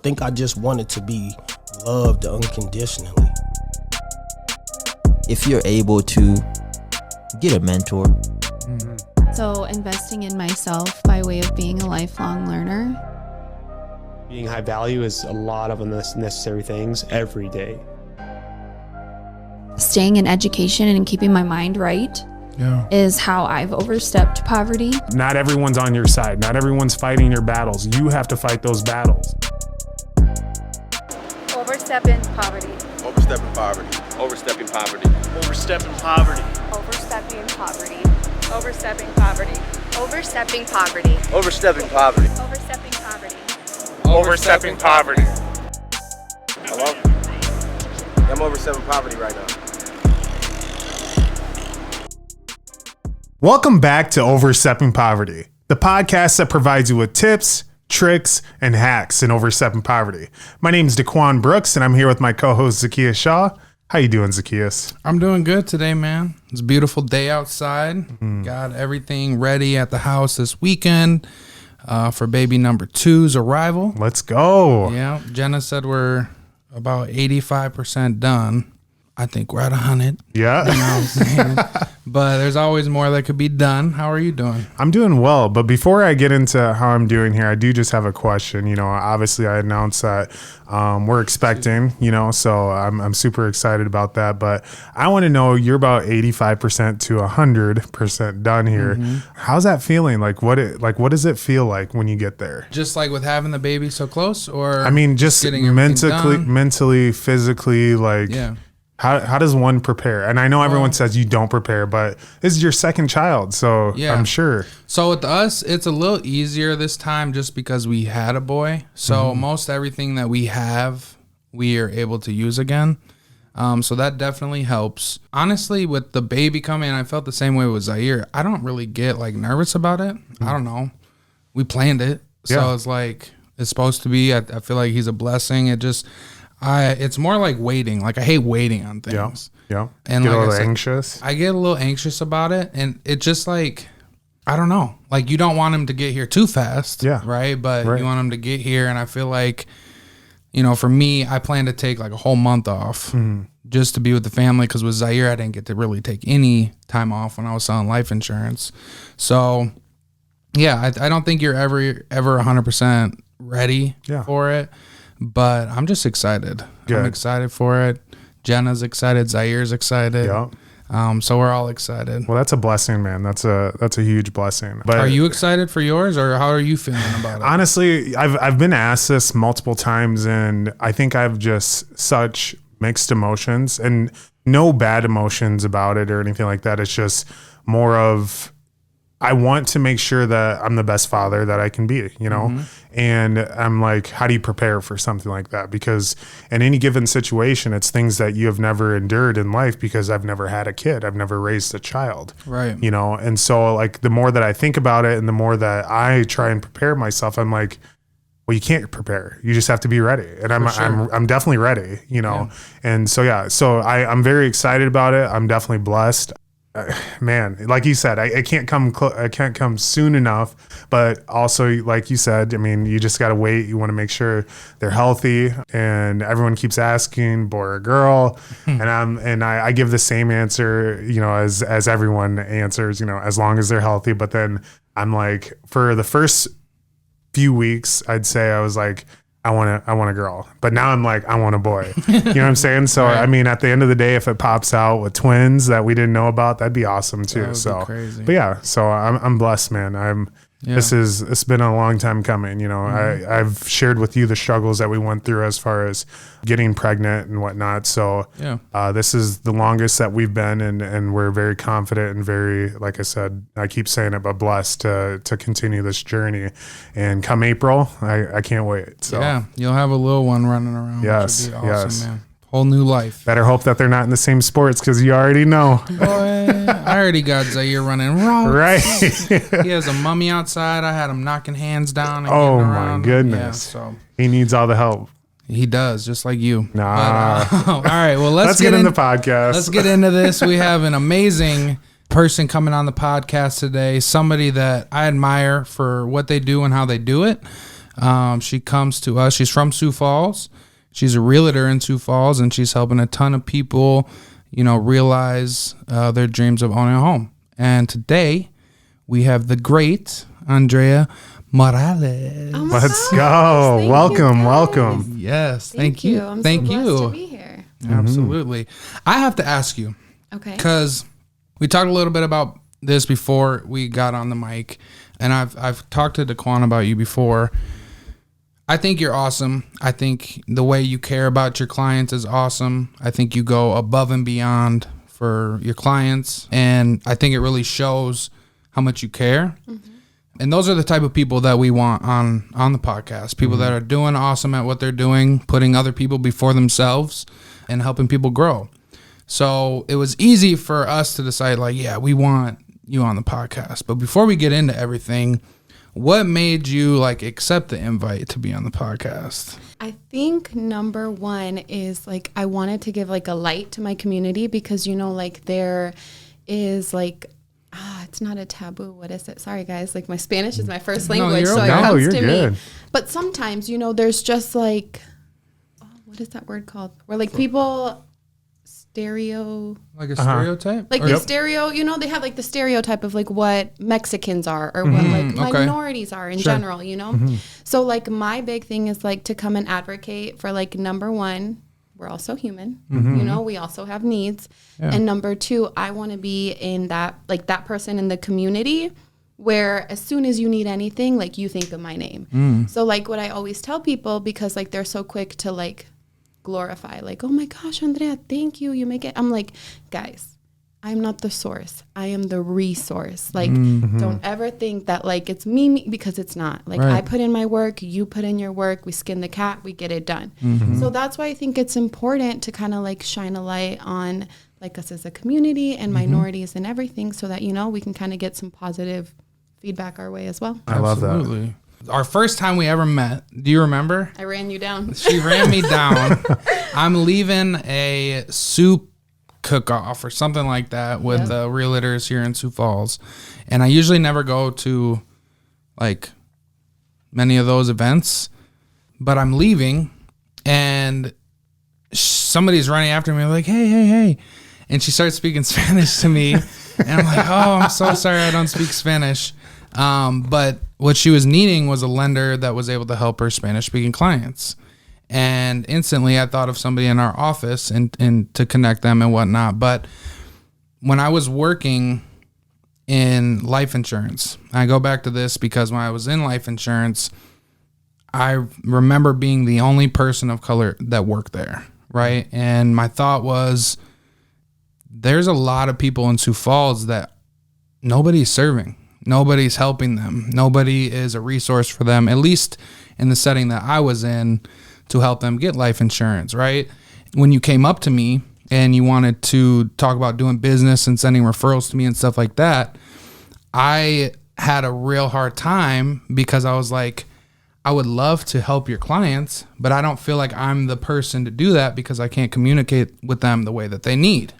think I just wanted to be loved unconditionally. If you're able to get a mentor. So investing in myself by way of being a lifelong learner. Being high value is a lot of unnecessary things every day. Staying in education and keeping my mind right is how I've overstepped poverty. Not everyone's on your side. Not everyone's fighting your battles. You have to fight those battles. Overstepping poverty. Overstepping poverty. Overstepping poverty. Overstepping poverty. Overstepping poverty. Overstepping poverty. Overstepping poverty. Overstepping poverty. Overstepping poverty. Overstepping poverty. Hello? I'm overstepping poverty right now. Welcome back to Overstepping Poverty, the podcast that provides you with tips, tricks, and hacks in overstepping poverty. My name is Daquan Brooks, and I'm here with my co-host Zacchaeus Shaw. How you doing, Zacchaeus? I'm doing good today, man. It's a beautiful day outside. Got everything ready at the house this weekend for baby number 2's arrival. Let's go. Yeah, Jenna said we're about 85% done. I think we're at 100. Yeah. You know what I'm saying? But there's always more that could be done. How are you doing? I'm doing well, but before I get into how I'm doing here, I do just have a question. You know, obviously I announced that we're expecting, you know, so I'm super excited about that. But I want to know, you're about 85% to 100% done here. How's that feeling? Like what does it feel like when you get there? Just like with having the baby so close, or I mean, just mentally, physically, like. Yeah. How does one prepare? And I know everyone says you don't prepare, but this is your second child, so yeah. I'm sure. So with us, it's a little easier this time just because we had a boy. So most everything that we have, we are able to use again. So that definitely helps. Honestly, with the baby coming, I felt the same way with Zaire. I don't really get like nervous about it. I don't know. We planned it. So it's like, it's supposed to be. I feel like he's a blessing. It's more like waiting. Like I hate waiting on things. Yeah. And get like a little anxious. I get a little anxious about it, and it just like, I don't know. Like you don't want him to get here too fast. Yeah. Right. But you want him to get here, and I feel like, you know, for me, I plan to take like a whole month off just to be with the family, because with Zaire, I didn't get to really take any time off when I was selling life insurance. So yeah, I don't think you're ever 100% ready for it. But I'm just excited. Good. I'm excited for it. Jenna's excited. Zaire's excited. Yeah. So we're all excited. Well, that's a blessing, man. That's a huge blessing. But are you excited for yours, or how are you feeling about it? Honestly, I've been asked this multiple times, and I think I've just such mixed emotions, and no bad emotions about it or anything like that. It's just more of, I want to make sure that I'm the best father that I can be, you know? And I'm like, how do you prepare for something like that? Because in any given situation, it's things that you have never endured in life, because I've never had a kid. I've never raised a child, right? You know? And so like, the more that I think about it and the more that I try and prepare myself, I'm like, well, you can't prepare. You just have to be ready. And I'm definitely ready, you know? Yeah. And so, I'm very excited about it. I'm definitely blessed. Man, like you said, I can't come soon enough, but also like you said, I mean, you just got to wait. You want to make sure they're healthy, and everyone keeps asking, boy or girl. And I give the same answer, you know, as everyone answers, you know, as long as they're healthy. But then I'm like, for the first few weeks, I'd say I was like, I want a girl, but now I'm like, I want a boy. You know what I'm saying? So, right. I mean, at the end of the day, if it pops out with twins that we didn't know about, that'd be awesome too. That would be crazy. But yeah, so I'm blessed, man. It's been a long time coming. You know, I've shared with you the struggles that we went through as far as getting pregnant and whatnot. So this is the longest that we've been, and we're very confident and very, like I said, I keep saying it, but blessed to continue this journey. And come April, I can't wait. So yeah, you'll have a little one running around. Yes, which would be awesome, man. Whole new life. Better hope that they're not in the same sports, because you already know. Boy, I already got Zaire running routes. Right. He has a mummy outside. I had him knocking hands down. And oh my goodness. Yeah, so he needs all the help. He does, just like you. Nah. But, all right. Well, let's get in the podcast. Let's get into this. We have an amazing person coming on the podcast today. Somebody that I admire for what they do and how they do it. She comes to us. She's from Sioux Falls. She's a realtor in Sioux Falls, and she's helping a ton of people, realize their dreams of owning a home. And today we have the great Andreah Morales. Oh Let's go. Welcome. Yes. Thank you. I'm thank so you. blessed to be here. Absolutely. I have to ask you. Okay. Because we talked a little bit about this before we got on the mic, and I've talked to Daquan about you before. I think you're awesome. I think the way you care about your clients is awesome. I think you go above and beyond for your clients, and I think it really shows how much you care. And those are the type of people that we want on the podcast. People that are doing awesome at what they're doing, putting other people before themselves, and helping people grow. So it was easy for us to decide, like, yeah, we want you on the podcast. But before we get into everything, what made you like accept the invite to be on the podcast? I think number one is like I wanted to give like a light to my community because like there is like it's not a taboo. What is it? Sorry guys, like my Spanish is my first language, so it comes to me. But sometimes there's just like what is that word called? Where like people like a stereotype, like the stereo, they have like the stereotype of like what Mexicans are or what like minorities are in general, So like my big thing is like to come and advocate for like number one, we're also human, we also have needs. And number two, I want to be in that, like that person in the community where as soon as you need anything, like you think of my name. So like what I always tell people, because like they're so quick to like glorify, like, oh my gosh, Andrea, thank you, you make it. I'm like, guys, I'm not the source. I am the resource. Like, don't ever think that like it's me, because it's not. Like I put in my work, you put in your work, we skin the cat, we get it done. So that's why I think it's important to kind of like shine a light on like us as a community and minorities and everything, so that we can kind of get some positive feedback our way as well. I love that. Our first time we ever met, do you remember? I ran you down. She ran me down. I'm leaving a soup cook-off or something like that with the realtors here in Sioux Falls. And I usually never go to like many of those events, but I'm leaving and somebody's running after me like, hey. And she starts speaking Spanish to me. And I'm like, oh, I'm so sorry I don't speak Spanish. But what she was needing was a lender that was able to help her Spanish-speaking clients. And instantly I thought of somebody in our office and to connect them and whatnot. But when I was working in life insurance, I go back to this because when I was in life insurance, I remember being the only person of color that worked there, right? And my thought was, there's a lot of people in Sioux Falls that nobody's serving. Nobody's helping them. Nobody is a resource for them, at least in the setting that I was in, to help them get life insurance, right? When you came up to me and you wanted to talk about doing business and sending referrals to me and stuff like that, I had a real hard time because I was like, I would love to help your clients, but I don't feel like I'm the person to do that because I can't communicate with them the way that they need.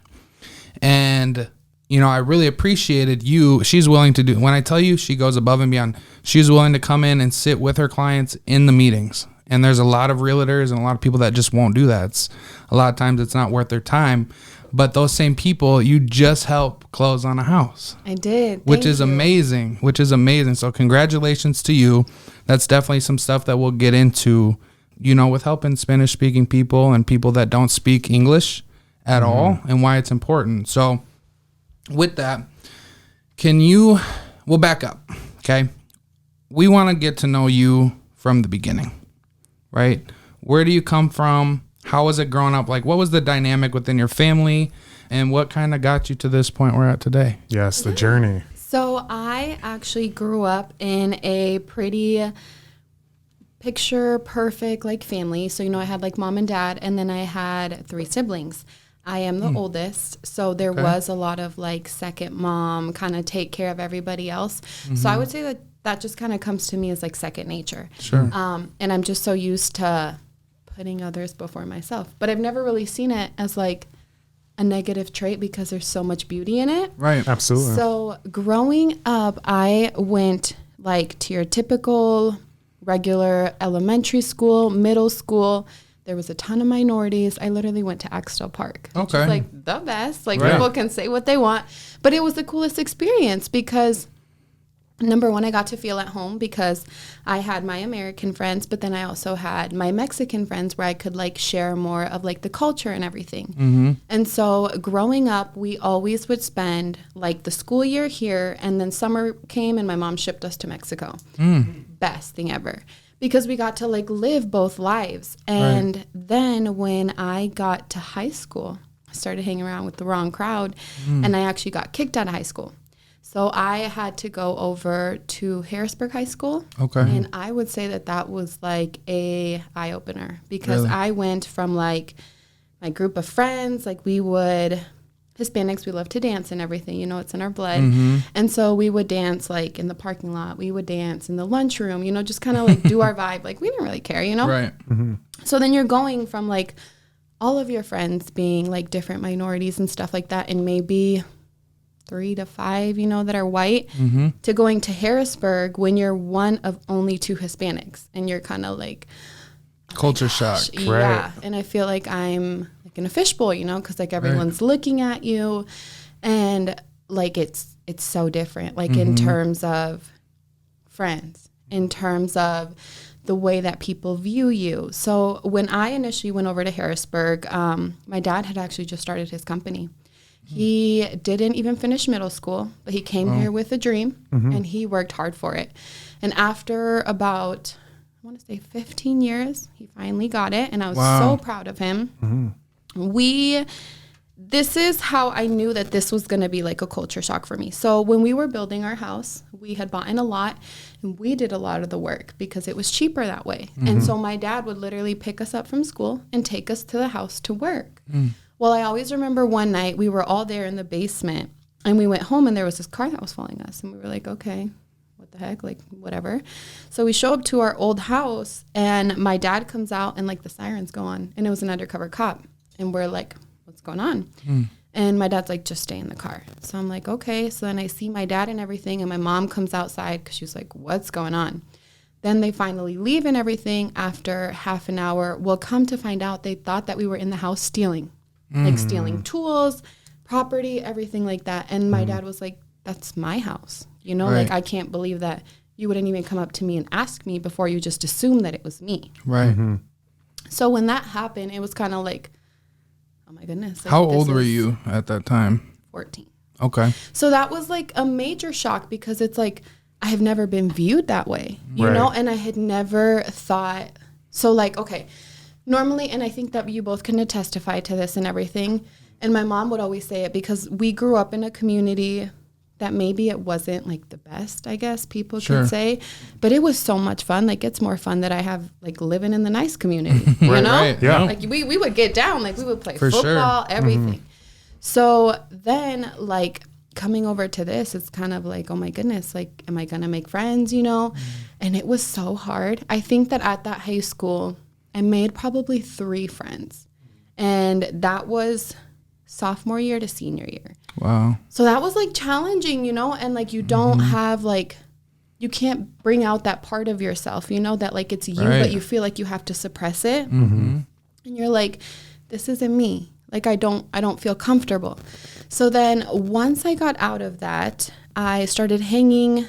And I really appreciated you. She's willing to do, when I tell you she goes above and beyond, she's willing to come in and sit with her clients in the meetings. And there's a lot of realtors and a lot of people that just won't do that. A lot of times it's not worth their time. But those same people, you just help close on a house. I did. Which is amazing. So congratulations to you. That's definitely some stuff that we'll get into, with helping Spanish speaking people and people that don't speak English at all, and why it's important. So with that, we'll back up, okay? We want to get to know you from the beginning, right? Where do you come from? How was it growing up? Like, what was the dynamic within your family, and what kind of got you to this point we're at today? Yes, the journey. So I actually grew up in a pretty picture perfect like family. So, I had like mom and dad, and then I had 3 siblings. I am the oldest, so there was a lot of like second mom, kind of take care of everybody else. So I would say that just kind of comes to me as like second nature. Sure. And I'm just so used to putting others before myself. But I've never really seen it as like a negative trait because there's so much beauty in it. Right. Absolutely. So growing up, I went like to your typical regular elementary school, middle school. There was a ton of minorities. I literally went to Axtell Park. Which is like the best. Like people can say what they want. But it was the coolest experience because number one, I got to feel at home because I had my American friends, but then I also had my Mexican friends where I could like share more of like the culture and everything. Mm-hmm. And so growing up, we always would spend like the school year here, and then summer came and my mom shipped us to Mexico. Best thing ever. Because we got to like live both lives. And then when I got to high school, I started hanging around with the wrong crowd and I actually got kicked out of high school. So I had to go over to Harrisburg High School. Okay. And I would say that that was like a eye opener because I went from like my group of friends, like Hispanics, we love to dance and everything, you know, it's in our blood. And so we would dance like in the parking lot, we would dance in the lunchroom, you know, just kind of like do our vibe. Like we didn't really care, you know? Right. So then you're going from like all of your friends being like different minorities and stuff like that, and maybe 3 to 5, you know, that are white, to going to Harrisburg when you're one of only 2 Hispanics, and you're kind of like culture shock. Yeah. And I feel like I'm like in a fishbowl, you know, because like everyone's looking at you, and like it's so different, like in terms of friends, in terms of the way that people view you. So when I initially went over to Harrisburg, my dad had actually just started his company. He didn't even finish middle school, but he came here with a dream, and he worked hard for it. And after about, I want to say 15 years, he finally got it, and I was so proud of him. This is how I knew that this was going to be like a culture shock for me. So when we were building our house, we had bought in a lot, and we did a lot of the work because it was cheaper that way. And so my dad would literally pick us up from school and take us to the house to work. Well, I always remember one night we were all there in the basement, and we went home and there was this car that was following us, and we were like, okay, what the heck, like whatever. So we show up to our old house, and my dad comes out and like the sirens go on, and it was an undercover cop, and we're like, what's going on? And my dad's like, just stay in the car. So I'm like, okay. So then I see my dad and everything, and my mom comes outside because she's like, what's going on? Then they finally leave and everything. After half an hour, we'll come to find out they thought that we were in the house stealing. Like stealing tools, property, everything like that. And my dad was like, that's my house. You know, like I can't believe that you wouldn't even come up to me and ask me before you just assumed that it was me. Right. So when that happened, it was kind of like, oh my goodness. Like, how old were you at that time? 14. Okay. So that was like a major shock because it's like, I have never been viewed that way, you know? And I had never thought, so like, okay, normally, and I think that you both can testify to this and everything, and my mom would always say it because we grew up in a community that maybe it wasn't like the best, I guess people could say, but it was so much fun. Like it's more fun that I have like living in the nice community, you know? Right. Yeah. Like we would get down, like we would play football, everything. So then like coming over to this, it's kind of like, oh my goodness, like, am I going to make friends, you know? And it was so hard. I think that at that high school, I made probably 3 friends, and that was sophomore year to senior year. Wow. So that was like challenging, you know, and like you don't have like, you can't bring out that part of yourself, you know, that like it's you, but you feel like you have to suppress it. And you're like, this isn't me. Like I don't feel comfortable. So then once I got out of that, I started hanging.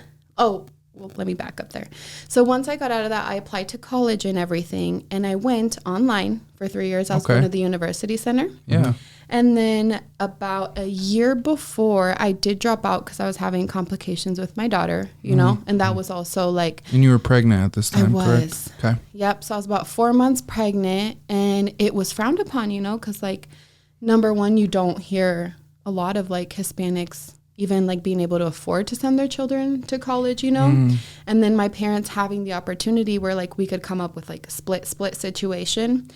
Well, let me back up there. So once I got out of that, I applied to college and everything, and I went online for 3 years. I was going to the University Center. Yeah. And then about a year before, I did drop out because I was having complications with my daughter, you know, and that was also like... And you were pregnant at this time, correct? Okay. Yep. So I was about 4 months pregnant, and it was frowned upon, you know, because like, number one, you don't hear a lot of like Hispanics even like being able to afford to send their children to college, you know? And then my parents having the opportunity where like we could come up with like a split situation.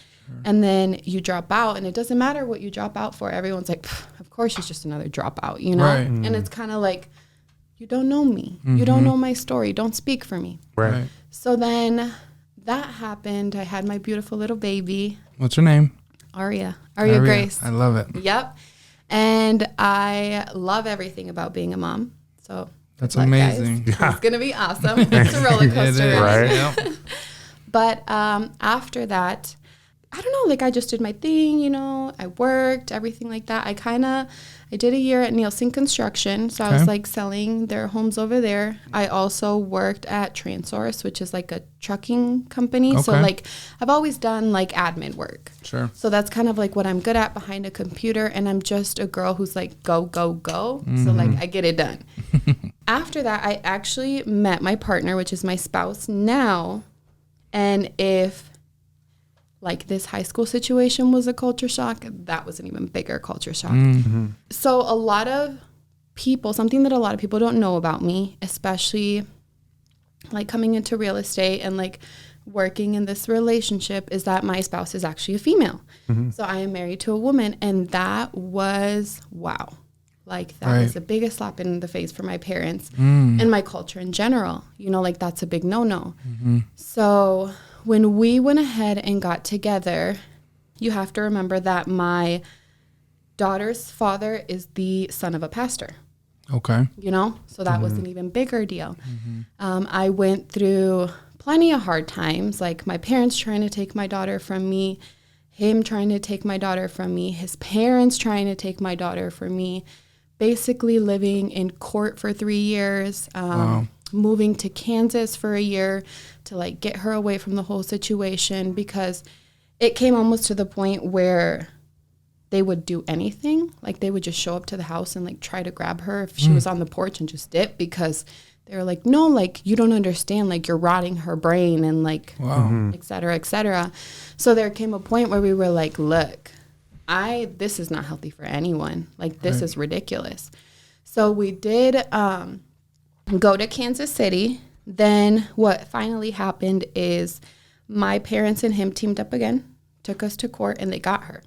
And then you drop out, and it doesn't matter what you drop out for. Everyone's like, of course she's just another dropout, you know? Right. And it's kind of like, you don't know me. You don't know my story. Don't speak for me. Right. So then that happened. I had my beautiful little baby. What's her name? Aria Grace. I love it. Yep. And I love everything about being a mom. So That's amazing. Yeah. It's going to be awesome. It's a roller coaster. Right. Yep. But after that, I don't know, like I just did my thing, you know, I worked, everything like that. I did a year at Nielsen Construction. So I was like selling their homes over there. I also worked at Transource, which is like a trucking company. Okay. So like I've always done like admin work. Sure. So that's kind of like what I'm good at behind a computer. And I'm just a girl who's like, go, go, go. So like I get it done. After that, I actually met my partner, which is my spouse now. And if like this high school situation was a culture shock, that was an even bigger culture shock. So a lot of people, something that a lot of people don't know about me, especially like coming into real estate and like working in this relationship, is that my spouse is actually a female. So I am married to a woman, and that was, wow. Like that was the biggest slap in the face for my parents and my culture in general. You know, like that's a big no-no. So when we went ahead and got together, you have to remember that my daughter's father is the son of a pastor. Okay. You know, so that was an even bigger deal. I went through plenty of hard times, like my parents trying to take my daughter from me, him trying to take my daughter from me, his parents trying to take my daughter from me, basically living in court for 3 years, moving to Kansas for a year to like get her away from the whole situation, because it came almost to the point where they would do anything. Like they would just show up to the house and like try to grab her if she was on the porch and just dip, because they were like, no, like you don't understand, like you're rotting her brain and like, et cetera, et cetera. So there came a point where we were like, look, this is not healthy for anyone. Like this is ridiculous. So we did go to Kansas City. Then what finally happened is my parents and him teamed up again, took us to court, and they got her.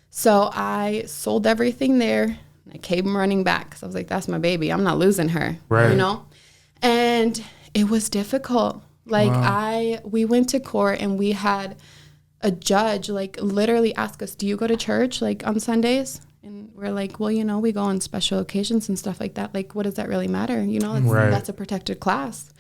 So I sold everything there. And I came running back because I was like, that's my baby. I'm not losing her, you know? And it was difficult. Like we went to court and we had a judge like literally ask us, do you go to church like on Sundays? And we're like, well, you know, we go on special occasions and stuff like that. Like, what does that really matter? You know, that's a protected class.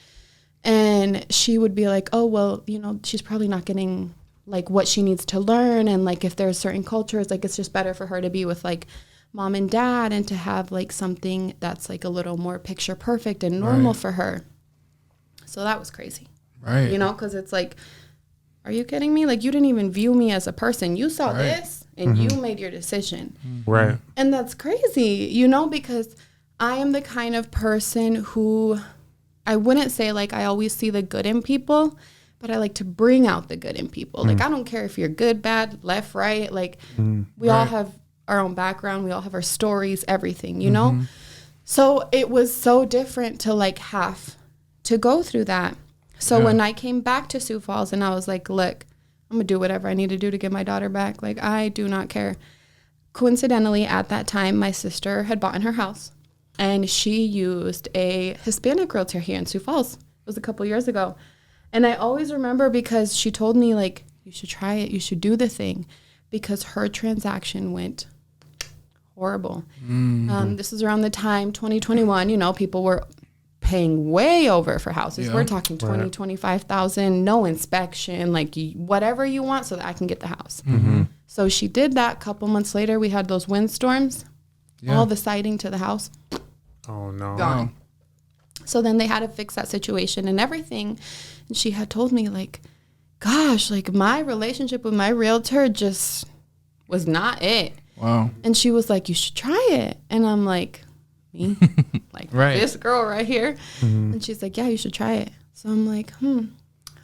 And she would be like, oh, well, you know, she's probably not getting like what she needs to learn. And like, if there's certain cultures, like it's just better for her to be with like mom and dad and to have like something that's like a little more picture perfect and normal for her. So that was crazy. Right. You know, because it's like, are you kidding me? Like, you didn't even view me as a person. You saw this and you made your decision. Right. And that's crazy, you know, because I am the kind of person who, I wouldn't say like I always see the good in people, but I like to bring out the good in people. Like, I don't care if you're good, bad, left, right. Like, we all have our own background. We all have our stories, everything, you know? So it was so different to like have to go through that. So when I came back to Sioux Falls and I was like, look, I'm going to do whatever I need to do to get my daughter back. Like, I do not care. Coincidentally, at that time, my sister had bought in her house and she used a Hispanic realtor here in Sioux Falls. It was a couple years ago. And I always remember because she told me, like, you should try it. You should do the thing, because her transaction went horrible. This is around the time, 2021, you know, people were paying way over for houses. We're talking 20, 25,000, no inspection, like whatever you want so that I can get the house. So she did that. A couple months later, we had those windstorms, all the siding to the house. Oh, no. Gone. So then they had to fix that situation and everything. And she had told me, like, gosh, like my relationship with my realtor just was not it. Wow. And she was like, you should try it. And I'm like, me? Like this girl right here? And she's like, yeah, you should try it. So I'm like,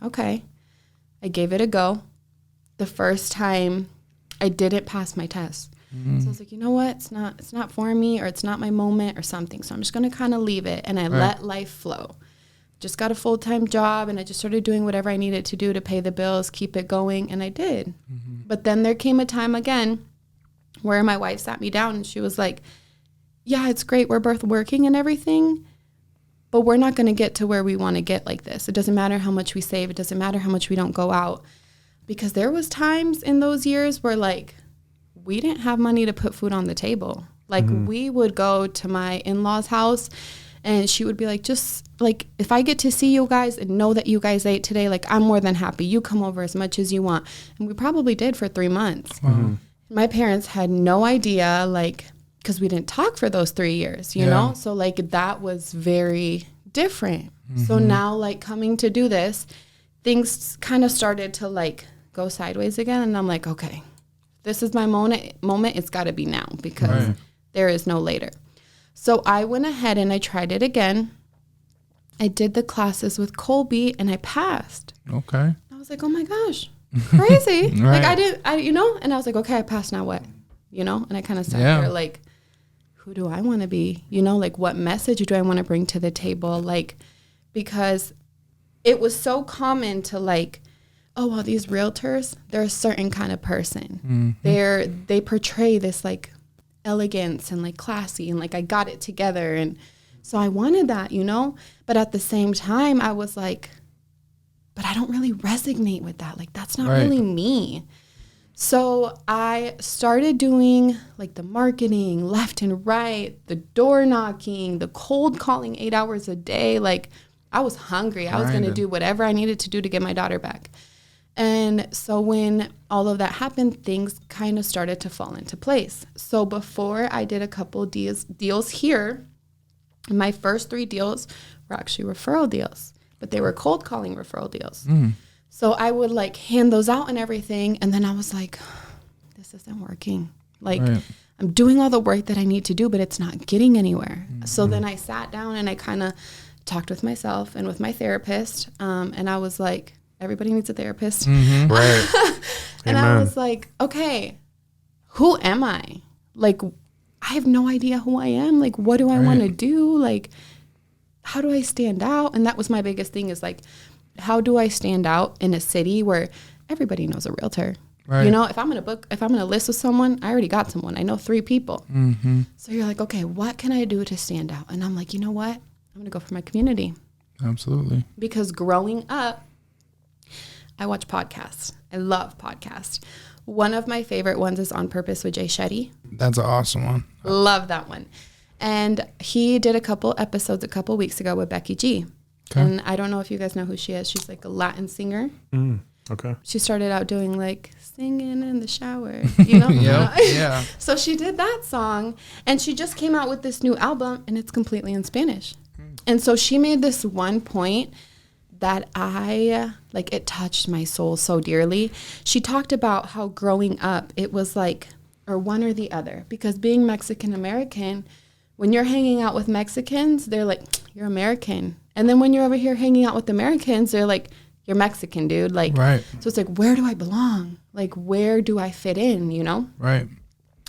okay. I gave it a go. The first time I didn't pass my test. So I was like, you know what? It's not for me, or it's not my moment or something. So I'm just going to kind of leave it. And I let life flow. Just got a full-time job and I just started doing whatever I needed to do to pay the bills, keep it going. And I did. But then there came a time again where my wife sat me down and she was like, yeah, it's great. We're both working and everything, but we're not going to get to where we want to get like this. It doesn't matter how much we save. It doesn't matter how much we don't go out. Because there was times in those years where like we didn't have money to put food on the table. Like we would go to my in-laws' house And she would be like, just like, if I get to see you guys and know that you guys ate today, like, I'm more than happy. You come over as much as you want. And we probably did for 3 months. Mm-hmm. My parents had no idea, like, because we didn't talk for those 3 years, you know? So, like, that was very different. Mm-hmm. So now, like, coming to do this, things kind of started to, like, go sideways again. And I'm like, okay, this is my moment. It's got to be now, because there is no later. So I went ahead and I tried it again. I did the classes with Colby and I passed. Okay. I was like, oh my gosh, crazy. Like, and I was like, okay, I passed, now what? You know? And I kind of sat there like, who do I want to be? You know, like, what message do I want to bring to the table? Like, because it was so common to, like, oh, well, these realtors, they're a certain kind of person. Mm-hmm. They portray this, like, elegance and, like, classy and, like, I got it together. And so I wanted that, you know? But at the same time, I was like, but I don't really resonate with that. Like, that's not really me. So I started doing, like, the marketing left and right, the door knocking, the cold calling 8 hours a day. Like, I was hungry. I was going to do whatever I needed to do to get my daughter back. And so when all of that happened, things kind of started to fall into place. So before I did a couple deals here, my first 3 deals were actually referral deals, but they were cold calling referral deals. So I would, like, hand those out and everything. And then I was like, this isn't working. Like, I'm doing all the work that I need to do, but it's not getting anywhere. So then I sat down and I kind of talked with myself and with my therapist. And I was like, everybody needs a therapist. Right. And I was like, okay, who am I? Like, I have no idea who I am. Like, what do I want to do? Like, how do I stand out? And that was my biggest thing, is like, how do I stand out in a city where everybody knows a realtor? You know, if I'm gonna list with someone, I already got someone. I know 3 people. So you're like, okay, what can I do to stand out? And I'm like, you know what? I'm gonna go for my community. Absolutely. Because growing up, I watch podcasts. I love podcasts. One of my favorite ones is On Purpose with Jay Shetty. That's an awesome one. Love that one. And he did a couple episodes a couple weeks ago with Becky G. Okay. And I don't know if you guys know who she is. She's like a Latin singer. Okay. She started out doing, like, singing in the shower, you know? Yeah. So she did that song, and she just came out with this new album, and it's completely in Spanish. And so she made this one point that it touched my soul so dearly. She talked about how growing up, it was like, or one or the other, because being Mexican American, when you're hanging out with Mexicans, they're like, you're American. And then when you're over here hanging out with Americans, they're like, you're Mexican, dude. Like, so it's like, where do I belong? Like, where do I fit in, you know? Right.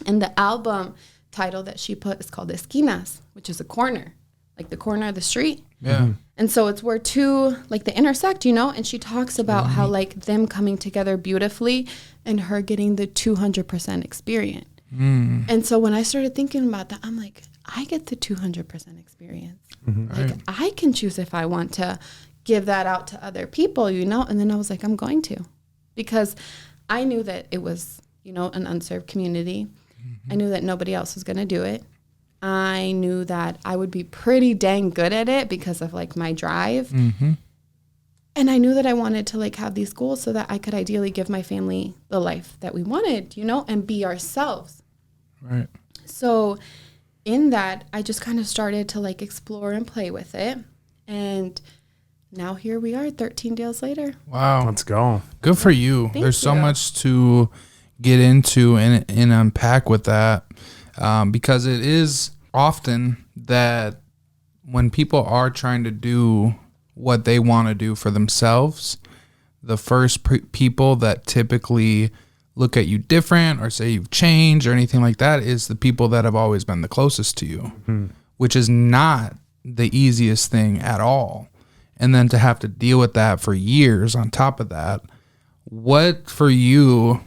And the album title that she put is called Esquinas, which is a corner, like the corner of the street. Yeah. And so it's where 2, like, they intersect, you know? And she talks about how, like, them coming together beautifully and her getting the 200% experience. And so when I started thinking about that, I'm like, I get the 200% experience. Like, I can choose if I want to give that out to other people, you know? And then I was like, I'm going to, because I knew that it was, you know, an unserved community. I knew that nobody else was going to do it. I knew that I would be pretty dang good at it because of, like, my drive. And I knew that I wanted to, like, have these goals so that I could ideally give my family the life that we wanted, you know, and be ourselves. Right. So in that, I just kind of started to, like, explore and play with it. And now here we are 13 deals later. Wow. Let's go. Good for you. There's so you. much to get into and unpack with that, because it is often that when people are trying to do what they want to do for themselves, the first people that typically look at you different or say you've changed or anything like that is the people that have always been the closest to you, which is not the easiest thing at all. And then to have to deal with that for years on top of that, what did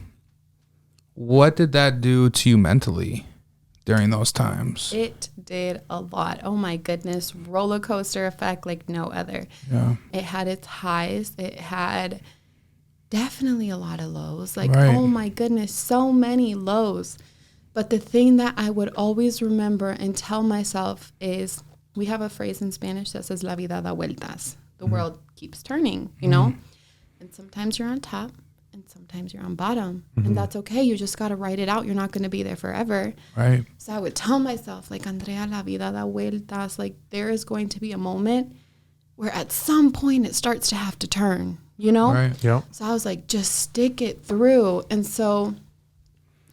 that do to you mentally during those times? It did a lot. Oh my goodness. Roller coaster effect like no other. Yeah. It had its highs. It had definitely a lot of lows. Like, oh my goodness, so many lows. But the thing that I would always remember and tell myself is we have a phrase in Spanish that says, la vida da vueltas. The world keeps turning, you know? And sometimes you're on top and sometimes you're on bottom. And that's okay. You just got to write it out. You're not going to be there forever. Right. So I would tell myself, like, Andrea, la vida da vueltas. Like, there is going to be a moment where at some point it starts to have to turn, you know? Right. Yep. So I was like, just stick it through. And so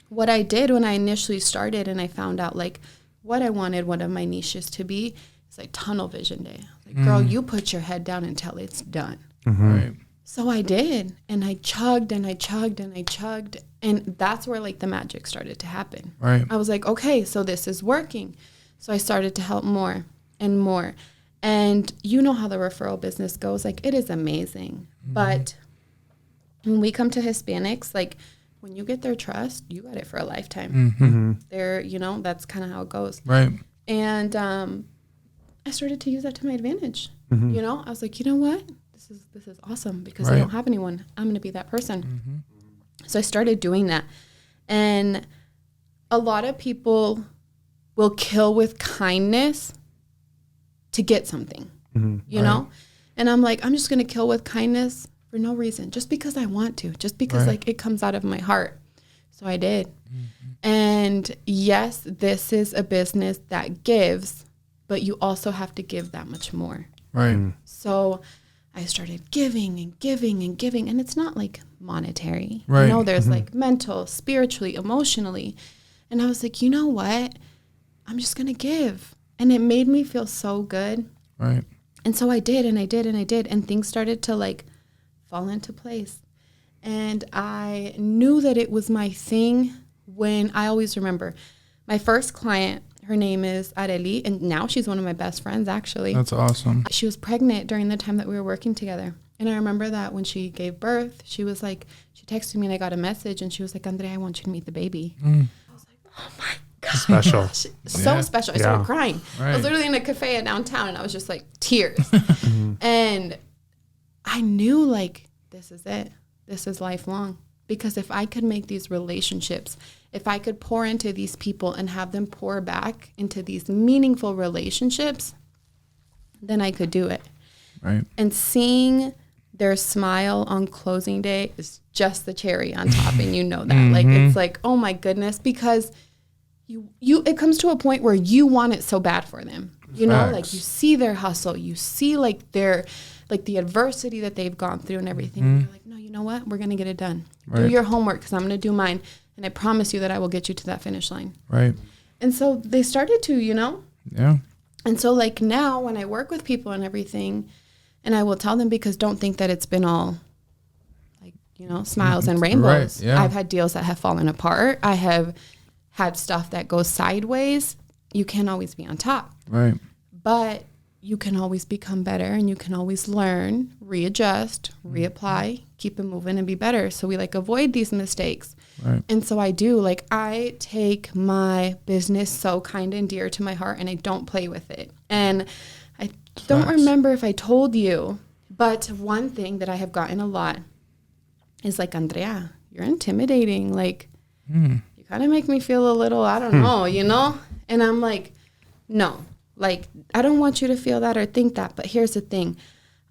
what I did when I initially started and I found out, like, what I wanted one of my niches to be, it's like tunnel vision day. Like, girl, you put your head down until it's done. Right. So I did, and I chugged and I chugged and I chugged, and that's where like the magic started to happen. Right. I was like, okay, so this is working. So I started to help more and more. And you know how the referral business goes. Like, it is amazing. But when we come to Hispanics, like, when you get their trust, you got it for a lifetime. They're, you know, that's kind of how it goes. Right. And I started to use that to my advantage. You know, I was like, you know what? This is awesome because I don't have anyone. I'm going to be that person. So I started doing that. And a lot of people will kill with kindness to get something, you know? And I'm like, I'm just going to kill with kindness for no reason, just because I want to, just because like it comes out of my heart. So I did. And yes, this is a business that gives, but you also have to give that much more. Right. So I started giving and giving and giving, and it's not like monetary. Right. You know, there's like mental, spiritually, emotionally. And I was like, you know what? I'm just going to give. And it made me feel so good. Right. And so I did, and I did, and I did. And things started to like fall into place. And I knew that it was my thing when I always remember my first client. Her name is Arely, and now she's one of my best friends, actually. That's awesome. She was pregnant during the time that we were working together. And I remember that when she gave birth, she was like, she texted me and I got a message and she was like, Andrea, I want you to meet the baby. I was like, oh my God. Special. So special. I started crying. I was literally in a cafe downtown and I was just like tears. And I knew like, this is it. This is lifelong. Because if I could make these relationships, if I could pour into these people and have them pour back into these meaningful relationships, then I could do it. Right. And seeing their smile on closing day is just the cherry on top. And you know that. Like, it's like, oh my goodness, because you it comes to a point where you want it so bad for them. You know, like you see their hustle, you see like their, like the adversity that they've gone through and everything. And you're like, no, you know what? We're going to get it done. Right. Do your homework because I'm going to do mine. And I promise you that I will get you to that finish line. Right. And so they started to, you know? Yeah. And so like now when I work with people and everything, and I will tell them, because don't think that it's been all like, you know, smiles and rainbows. Right. Yeah. I've had deals that have fallen apart. I have had stuff that goes sideways. You can't always be on top. Right. But you can always become better, and you can always learn, readjust, reapply, keep it moving and be better. So we like avoid these mistakes. Right. And so I do, like, I take my business so kind and dear to my heart, and I don't play with it. And I don't remember if I told you, but one thing that I have gotten a lot is like, Andrea, you're intimidating. Like, you kind of make me feel a little, I don't know, you know? And I'm like, no. Like, I don't want you to feel that or think that, but here's the thing.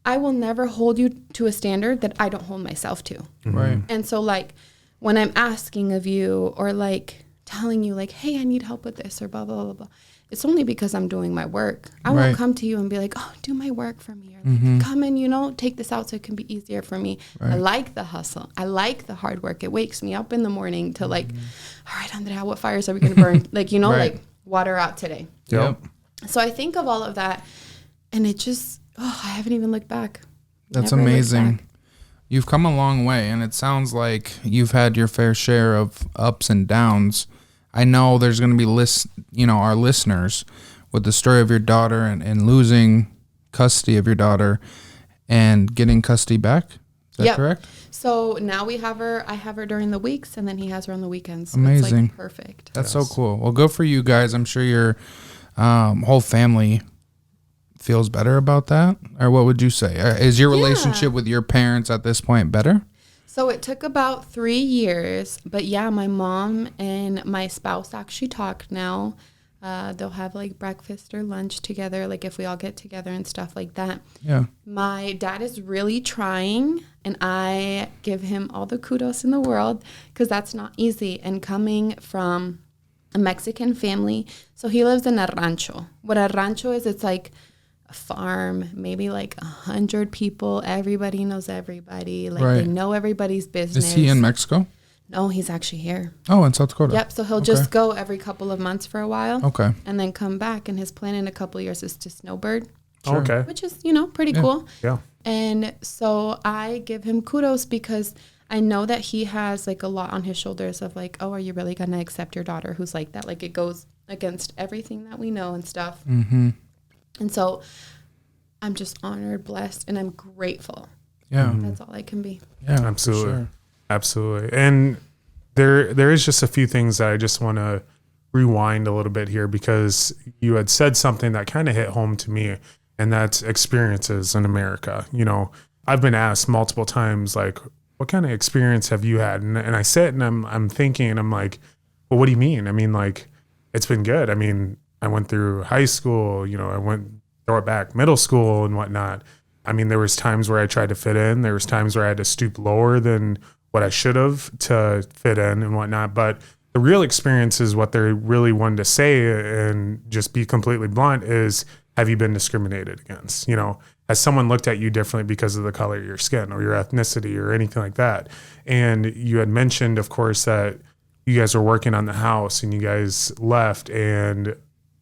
I will never hold you to a standard that I don't hold myself to. Right. And so, like, when I'm asking of you or, like, telling you, like, hey, I need help with this or blah, blah, blah, blah, it's only because I'm doing my work. I won't come to you and be like, oh, do my work for me. Or, like, come and, you know, take this out so it can be easier for me. Right. I like the hustle. I like the hard work. It wakes me up in the morning to, like, all right, Andrea, what fires are we going to burn? Like, you know, like, water out today. Yep. So I think of all of that, and it just, I haven't even looked back. That's amazing. You've come a long way, and it sounds like you've had your fair share of ups and downs. I know there's going to be our listeners with the story of your daughter and losing custody of your daughter and getting custody back. Is that correct? So now we have her. I have her during the weeks, and then he has her on the weekends. So amazing. It's like perfect. That's so cool. Well, good for you guys. I'm sure your whole family feels better about that. Or what would you say? Is your relationship with your parents at this point better? So it took about 3 years, but yeah, my mom and my spouse actually talk now. They'll have like breakfast or lunch together, like if we all get together and stuff like that. Yeah. My dad is really trying, and I give him all the kudos in the world because that's not easy. And coming from a Mexican family, so he lives in a rancho. What a rancho is, it's like a farm, maybe like 100 people. Everybody knows everybody. Like they know everybody's business. Is he in Mexico? No, he's actually here. Oh, in South Dakota. Yep. So he'll just go every couple of months for a while. Okay. And then come back. And his plan in a couple of years is to snowbird. Sure. Okay. Which is, pretty cool. Yeah. And so I give him kudos because I know that he has like a lot on his shoulders of like, oh, are you really going to accept your daughter who's like that? Like it goes against everything that we know and stuff. Mm-hmm. And so I'm just honored, blessed, and I'm grateful. Yeah. That's all I can be. Yeah, absolutely. Sure. Absolutely. And there is just a few things that I just want to rewind a little bit here because you had said something that kind of hit home to me, and that's experiences in America. I've been asked multiple times, like, what kind of experience have you had? And I sit and I'm thinking, and I'm like, well, what do you mean? I mean, like, it's been good. I mean, I went through high school, I went throw it back, middle school and whatnot. I mean, there was times where I tried to fit in. There was times where I had to stoop lower than what I should have to fit in and whatnot. But the real experience is what they really wanted to say, and just be completely blunt, is, have you been discriminated against? Has someone looked at you differently because of the color of your skin or your ethnicity or anything like that? And you had mentioned, of course, that you guys were working on the house and you guys left, and,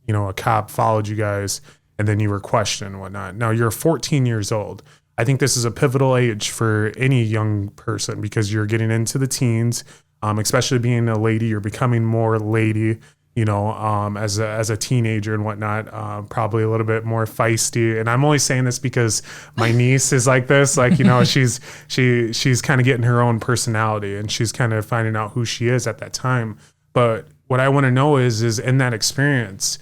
a cop followed you guys, and then you were questioned and whatnot. Now you're 14 years old. I think this is a pivotal age for any young person because you're getting into the teens, especially being a lady. You're becoming more lady, as a teenager and whatnot, probably a little bit more feisty. And I'm only saying this because my niece is like this. Like, she's kind of getting her own personality, and she's kind of finding out who she is at that time. But what I want to know is in that experience,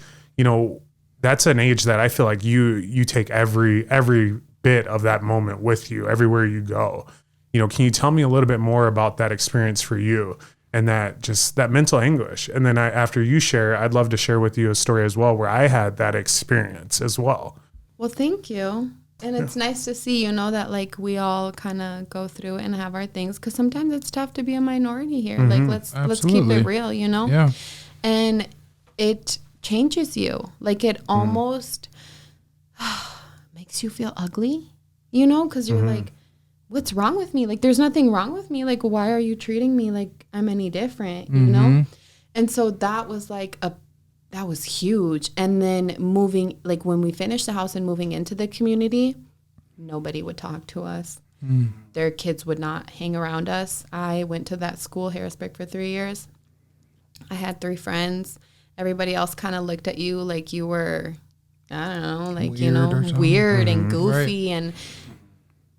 that's an age that I feel like you take every bit of that moment with you everywhere you go. Can you tell me a little bit more about that experience for you and that mental anguish? And then after you share, I'd love to share with you a story as well where I had that experience as well. Well, thank you. And it's nice to see, that like we all kind of go through and have our things, because sometimes it's tough to be a minority here. Mm-hmm. Like let's keep it real, Yeah. And it changes you. Like it almost makes you feel ugly, because you're like, what's wrong with me? Like, there's nothing wrong with me. Like, why are you treating me like I'm any different, And so that was that was huge. And then moving, like when we finished the house and moving into the community, nobody would talk to us. Their kids would not hang around us. I went to that school, Harrisburg, for 3 years. I had 3 friends. Everybody else kind of looked at you like you were, I don't know, like, weird and goofy. Right.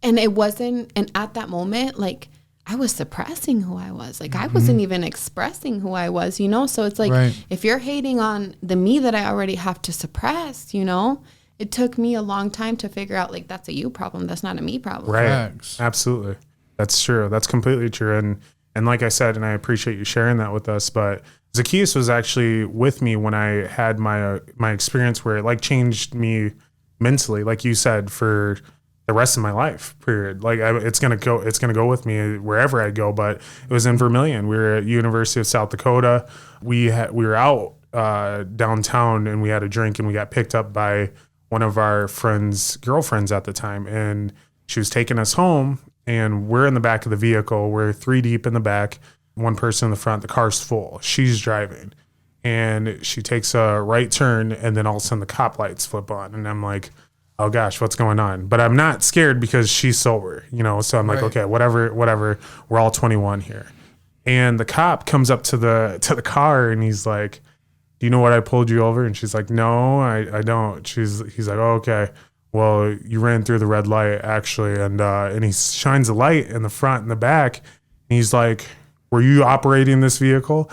And it wasn't, and at that moment, like, I was suppressing who I was. Like, I wasn't even expressing who I was, So it's like, if you're hating on the me that I already have to suppress, it took me a long time to figure out, like, that's a you problem. That's not a me problem. Right. Facts. Absolutely. That's true. That's completely true. And like I said, and I appreciate you sharing that with us, but Zacchaeus was actually with me when I had my experience where it like changed me mentally, like you said, for the rest of my life, period. Like it's gonna go with me wherever I go. But it was in Vermilion. We were at University of South Dakota. We were out downtown and we had a drink, and we got picked up by one of our friends' girlfriends at the time, and she was taking us home. And we're in the back of the vehicle. We're 3 deep in the back. One person in the front. The car's full. She's driving, and she takes a right turn, and then all of a sudden the cop lights flip on, and I'm like, oh gosh, what's going on? But I'm not scared because she's sober, so I'm like, okay, whatever, we're all 21 here. And the cop comes up to the car, and he's like, do you know what I pulled you over? And she's like, no, I don't. He's like, oh, okay, well, you ran through the red light actually. And he shines a light in the front and the back, and he's like, were you operating this vehicle?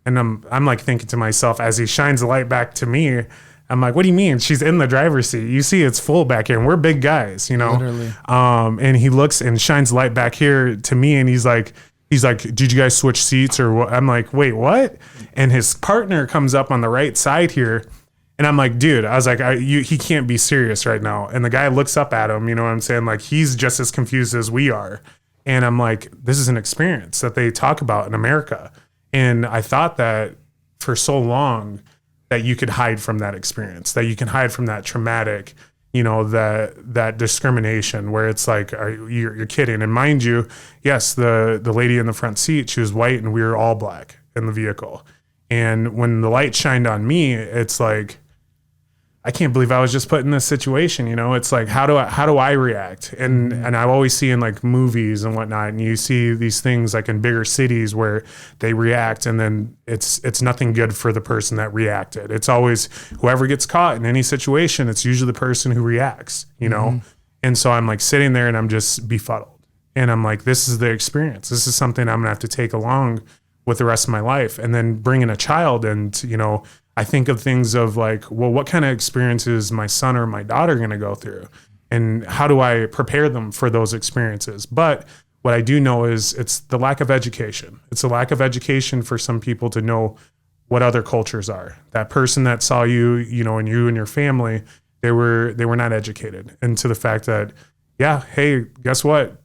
And I'm like thinking to myself as he shines the light back to me, I'm like, what do you mean? She's in the driver's seat. You see it's full back here, and we're big guys, Literally. And he looks and shines light back here to me, and he's like, He's like, did you guys switch seats or what? I'm like, wait, what? And his partner comes up on the right side here. And I'm like, dude, I was like, he can't be serious right now. And the guy looks up at him, you know what I'm saying? Like, he's just as confused as we are. And I'm like, this is an experience that they talk about in America. And I thought that for so long that you could hide from that experience, that you can hide from that traumatic, you know, that discrimination where it's like, you're kidding. And mind you, yes, the lady in the front seat, she was white and we were all black in the vehicle. And when the light shined on me, it's like, I can't believe I was just put in this situation. You know, it's like, how do I react? And I always see in like movies and whatnot, and you see these things like in bigger cities where they react and then it's nothing good for the person that reacted. It's always whoever gets caught in any situation, it's usually the person who reacts, you know? And so I'm like sitting there and I'm just befuddled. And I'm like, this is the experience. This is something I'm gonna have to take along with the rest of my life. And then bringing a child and, you know, I think of things of like, well, what kind of experiences my son or my daughter going to go through? And how do I prepare them for those experiences? But what I do know is it's the lack of education. It's a lack of education for some people to know what other cultures are. That person that saw you, you know, and you and your family, they were not educated into the fact that, yeah, hey, guess what?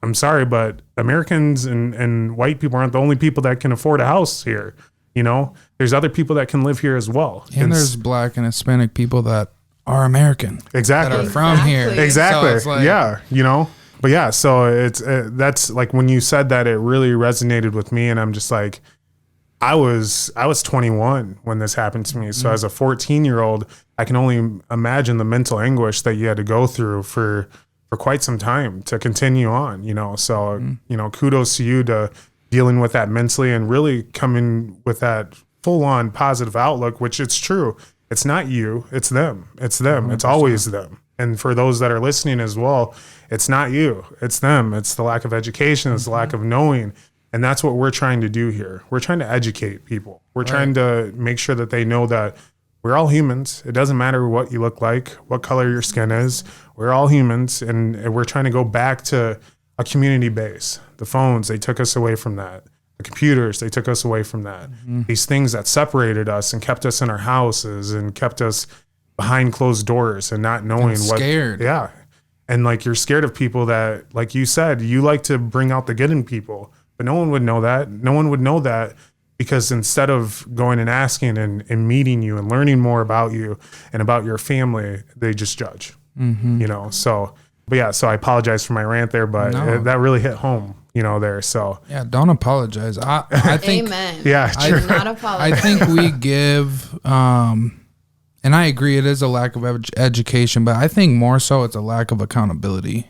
I'm sorry, but Americans and white people aren't the only people that can afford a house here. You know, there's other people that can live here as well. And there's black and Hispanic people that are American. Exactly. That are from here. Exactly. So like, yeah. You know, but yeah, so it's, that's like when you said that, it really resonated with me. And I'm just like, I was 21 when this happened to me. So as a 14-year-old, I can only imagine the mental anguish that you had to go through for quite some time to continue on, you know? So, you know, kudos to you to dealing with that mentally and really coming with that full-on positive outlook, which it's true. It's not you, it's them. It's them. 100%. It's always them. And for those that are listening as well, it's not you, it's them. It's the lack of education, it's the lack of knowing. And that's what we're trying to do here. We're trying to educate people. We're trying to make sure that they know that we're all humans. It doesn't matter what you look like, what color your skin is. We're all humans. And we're trying to go back to a community base. The phones, they took us away from that. The computers, they took us away from that. These things that separated us and kept us in our houses and kept us behind closed doors and not knowing what. Scared. Yeah. And like you're scared of people that, like you said, you like to bring out the good in people, but no one would know that. No one would know that because instead of going and asking and meeting you and learning more about you and about your family, they just judge, you know? So, but yeah, so I apologize for my rant there, but that really hit home, you know, there. So yeah, don't apologize. I think, amen. Yeah, true. I do not apologize. I think we give, and I agree, it is a lack of education, but I think more so it's a lack of accountability,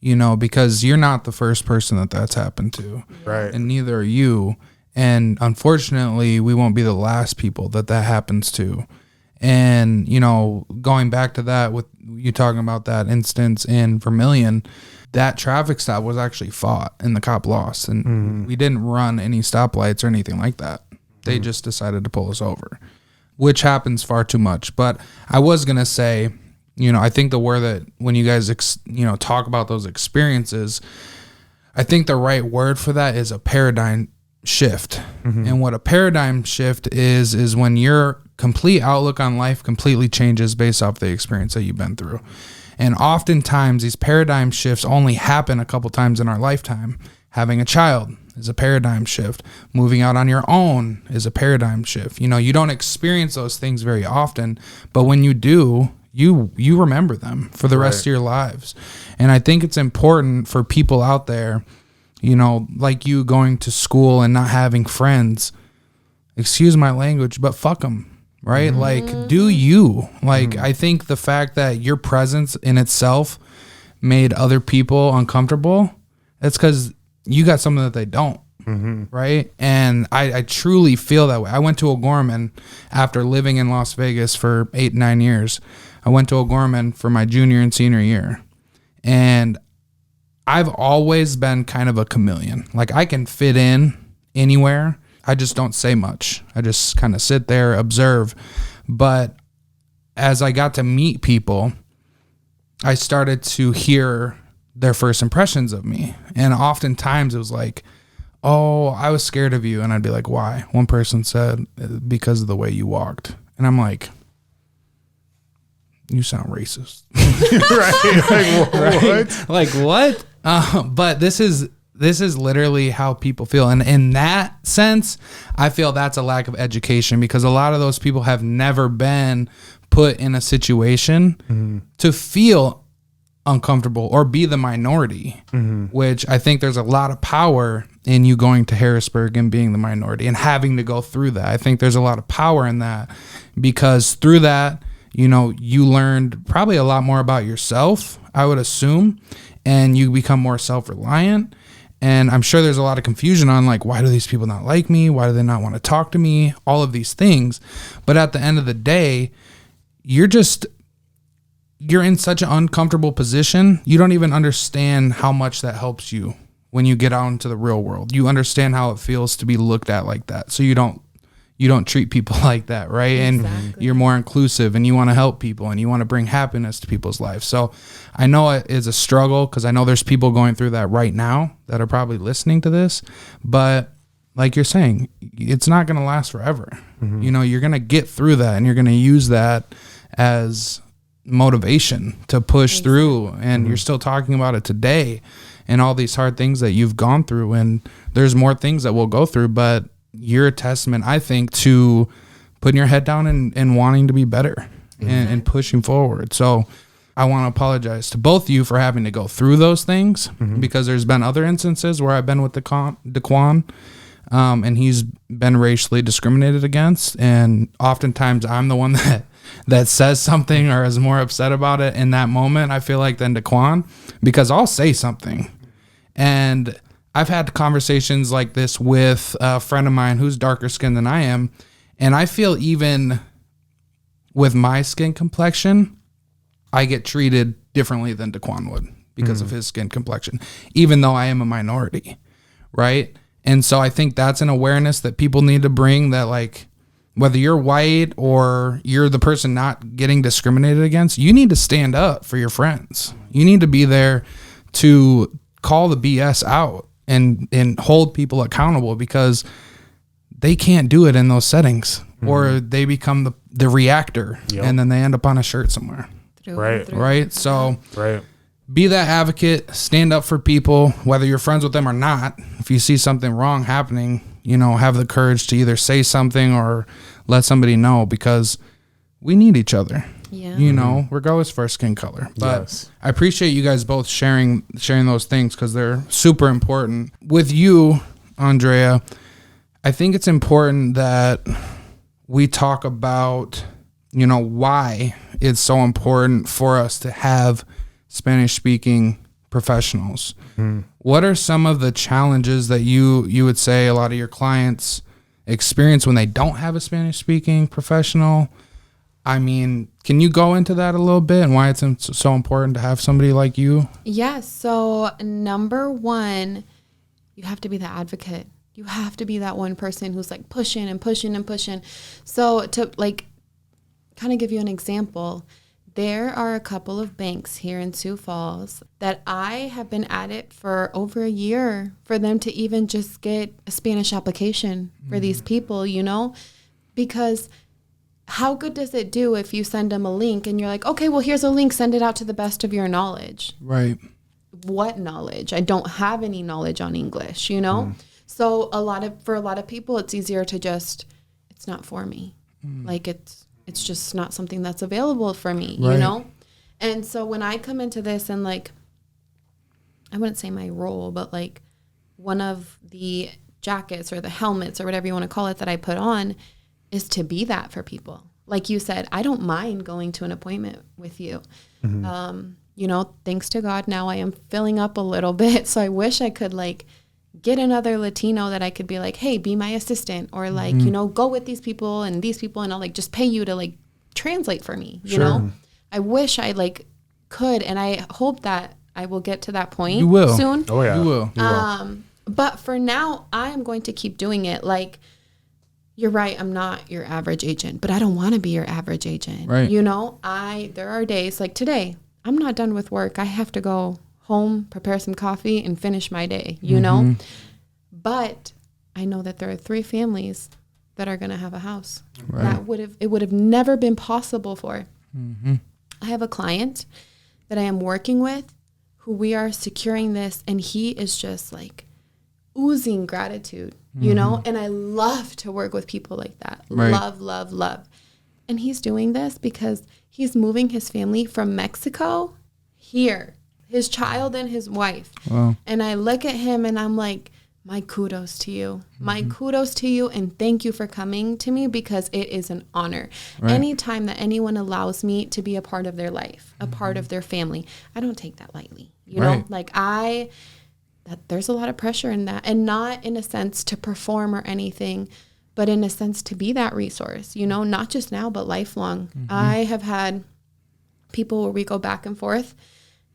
you know, because you're not the first person that's happened to. Right. And neither are you. And unfortunately, we won't be the last people that happens to. And, you know, going back to that with you talking about that instance in Vermilion, that traffic stop was actually fought and the cop lost. And we didn't run any stoplights or anything like that. They just decided to pull us over, which happens far too much. But I was going to say, you know, I think the word that when you guys, talk about those experiences, I think the right word for that is a paradigm shift. And what a paradigm shift is when your complete outlook on life completely changes based off the experience that you've been through. And oftentimes these paradigm shifts only happen a couple times in our lifetime. Having a child is a paradigm shift. Moving out on your own is a paradigm shift. You know, you don't experience those things very often, but when you do, you remember them for the rest of your lives. And I think it's important for people out there, you know, like you going to school and not having friends, excuse my language, but fuck them. Right? Like, do you? Like, I think the fact that your presence in itself made other people uncomfortable, that's because you got something that they don't. Right? And I truly feel that way. I went to O'Gorman after living in Las Vegas for 8-9 years. I went to O'Gorman for my junior and senior year. And I've always been kind of a chameleon. Like, I can fit in anywhere. I just don't say much. I just kind of sit there, observe. But as I got to meet people, I started to hear their first impressions of me. And oftentimes it was like, oh, I was scared of you. And I'd be like, why? One person said, because of the way you walked. And I'm like, you sound racist. Right? Like, what? But this is literally how people feel. And in that sense, I feel that's a lack of education, because a lot of those people have never been put in a situation to feel uncomfortable or be the minority, which I think there's a lot of power in you going to Harrisburg and being the minority and having to go through that. I think there's a lot of power in that, because through that, you know, you learned probably a lot more about yourself, I would assume, and you become more self-reliant. And I'm sure there's a lot of confusion on, like, why do these people not like me? Why do they not want to talk to me? All of these things. But at the end of the day, you're in such an uncomfortable position. You don't even understand how much that helps you when you get out into the real world. You understand how it feels to be looked at like that. So you don't treat people like that, right? Exactly. And you're more inclusive, and you want to help people, and you want to bring happiness to people's lives. So I know it is a struggle, because I know there's people going through that right now that are probably listening to this. But like you're saying, it's not going to last forever. You know, you're going to get through that, and you're going to use that as motivation to push through. And you're still talking about it today, and all these hard things that you've gone through. And there's more things that we'll go through, but you're a testament, I think, to putting your head down and wanting to be better and pushing forward. So I want to apologize to both of you for having to go through those things, because there's been other instances where I've been with Daquan, and he's been racially discriminated against. And oftentimes I'm the one that says something or is more upset about it in that moment, I feel like, than Daquan, because I'll say something. And I've had conversations like this with a friend of mine who's darker skinned than I am. And I feel even with my skin complexion, I get treated differently than Daquan would because of his skin complexion, even though I am a minority. Right. And so I think that's an awareness that people need to bring, that, like, whether you're white or you're the person not getting discriminated against, you need to stand up for your friends. You need to be there to call the BS out and hold people accountable, because they can't do it in those settings, or they become the reactor, and then they end up on a shirt somewhere. Right. So be that advocate, stand up for people, whether you're friends with them or not. If you see something wrong happening, you know, have the courage to either say something or let somebody know, because we need each other. You know, regardless of our skin color. But I appreciate you guys both sharing those things, because they're super important. With you, Andreah, I think it's important that we talk about, you know, why it's so important for us to have Spanish-speaking professionals. What are some of the challenges that you would say a lot of your clients experience when they don't have a Spanish-speaking professional? I mean, can you go into that a little bit and why it's so important to have somebody like you? Yes. So number one, you have to be the advocate. You have to be that one person who's like pushing and pushing and pushing. So to like kind of give you an example, there are a couple of banks here in Sioux Falls that I have been at it for over a year for them to even just get a Spanish application for these people, you know, because how good does it do if you send them a link and you're like, okay, well, here's a link, send it out to the best of your knowledge. Right. What knowledge? I don't have any knowledge on English, you know? So for a lot of people, it's easier to just, it's not for me. Like it's just not something that's available for me, you know? And so when I come into this and like, I wouldn't say my role, but like one of the jackets or the helmets or whatever you want to call it that I put on is to be that for people. Like you said, I don't mind going to an appointment with you. You know, thanks to God, now I am filling up a little bit. So I wish I could like get another Latino that I could be like, hey, be my assistant, or like, you know, go with these people and I'll like just pay you to like translate for me, you know? I wish I like could, and I hope that I will get to that point soon. Oh yeah. You will. But for now, I am going to keep doing it. Like, you're right, I'm not your average agent, but I don't want to be your average agent. Right. You know, there are days like today, I'm not done with work. I have to go home, prepare some coffee, and finish my day, you know? But I know that there are 3 families that are going to have a house. Right. It would have never been possible for. Mm-hmm. I have a client that I am working with who we are securing this, and he is just like oozing gratitude, you know? And I love to work with people like that. Right. Love, love, love. And he's doing this because he's moving his family from Mexico here, his child and his wife. Wow. And I look at him and I'm like, my kudos to you. My kudos to you, and thank you for coming to me, because it is an honor. Right. Anytime that anyone allows me to be a part of their life, a part of their family, I don't take that lightly. You know, like there's a lot of pressure in that, and not in a sense to perform or anything, but in a sense to be that resource, you know, not just now, but lifelong. I have had people where we go back and forth,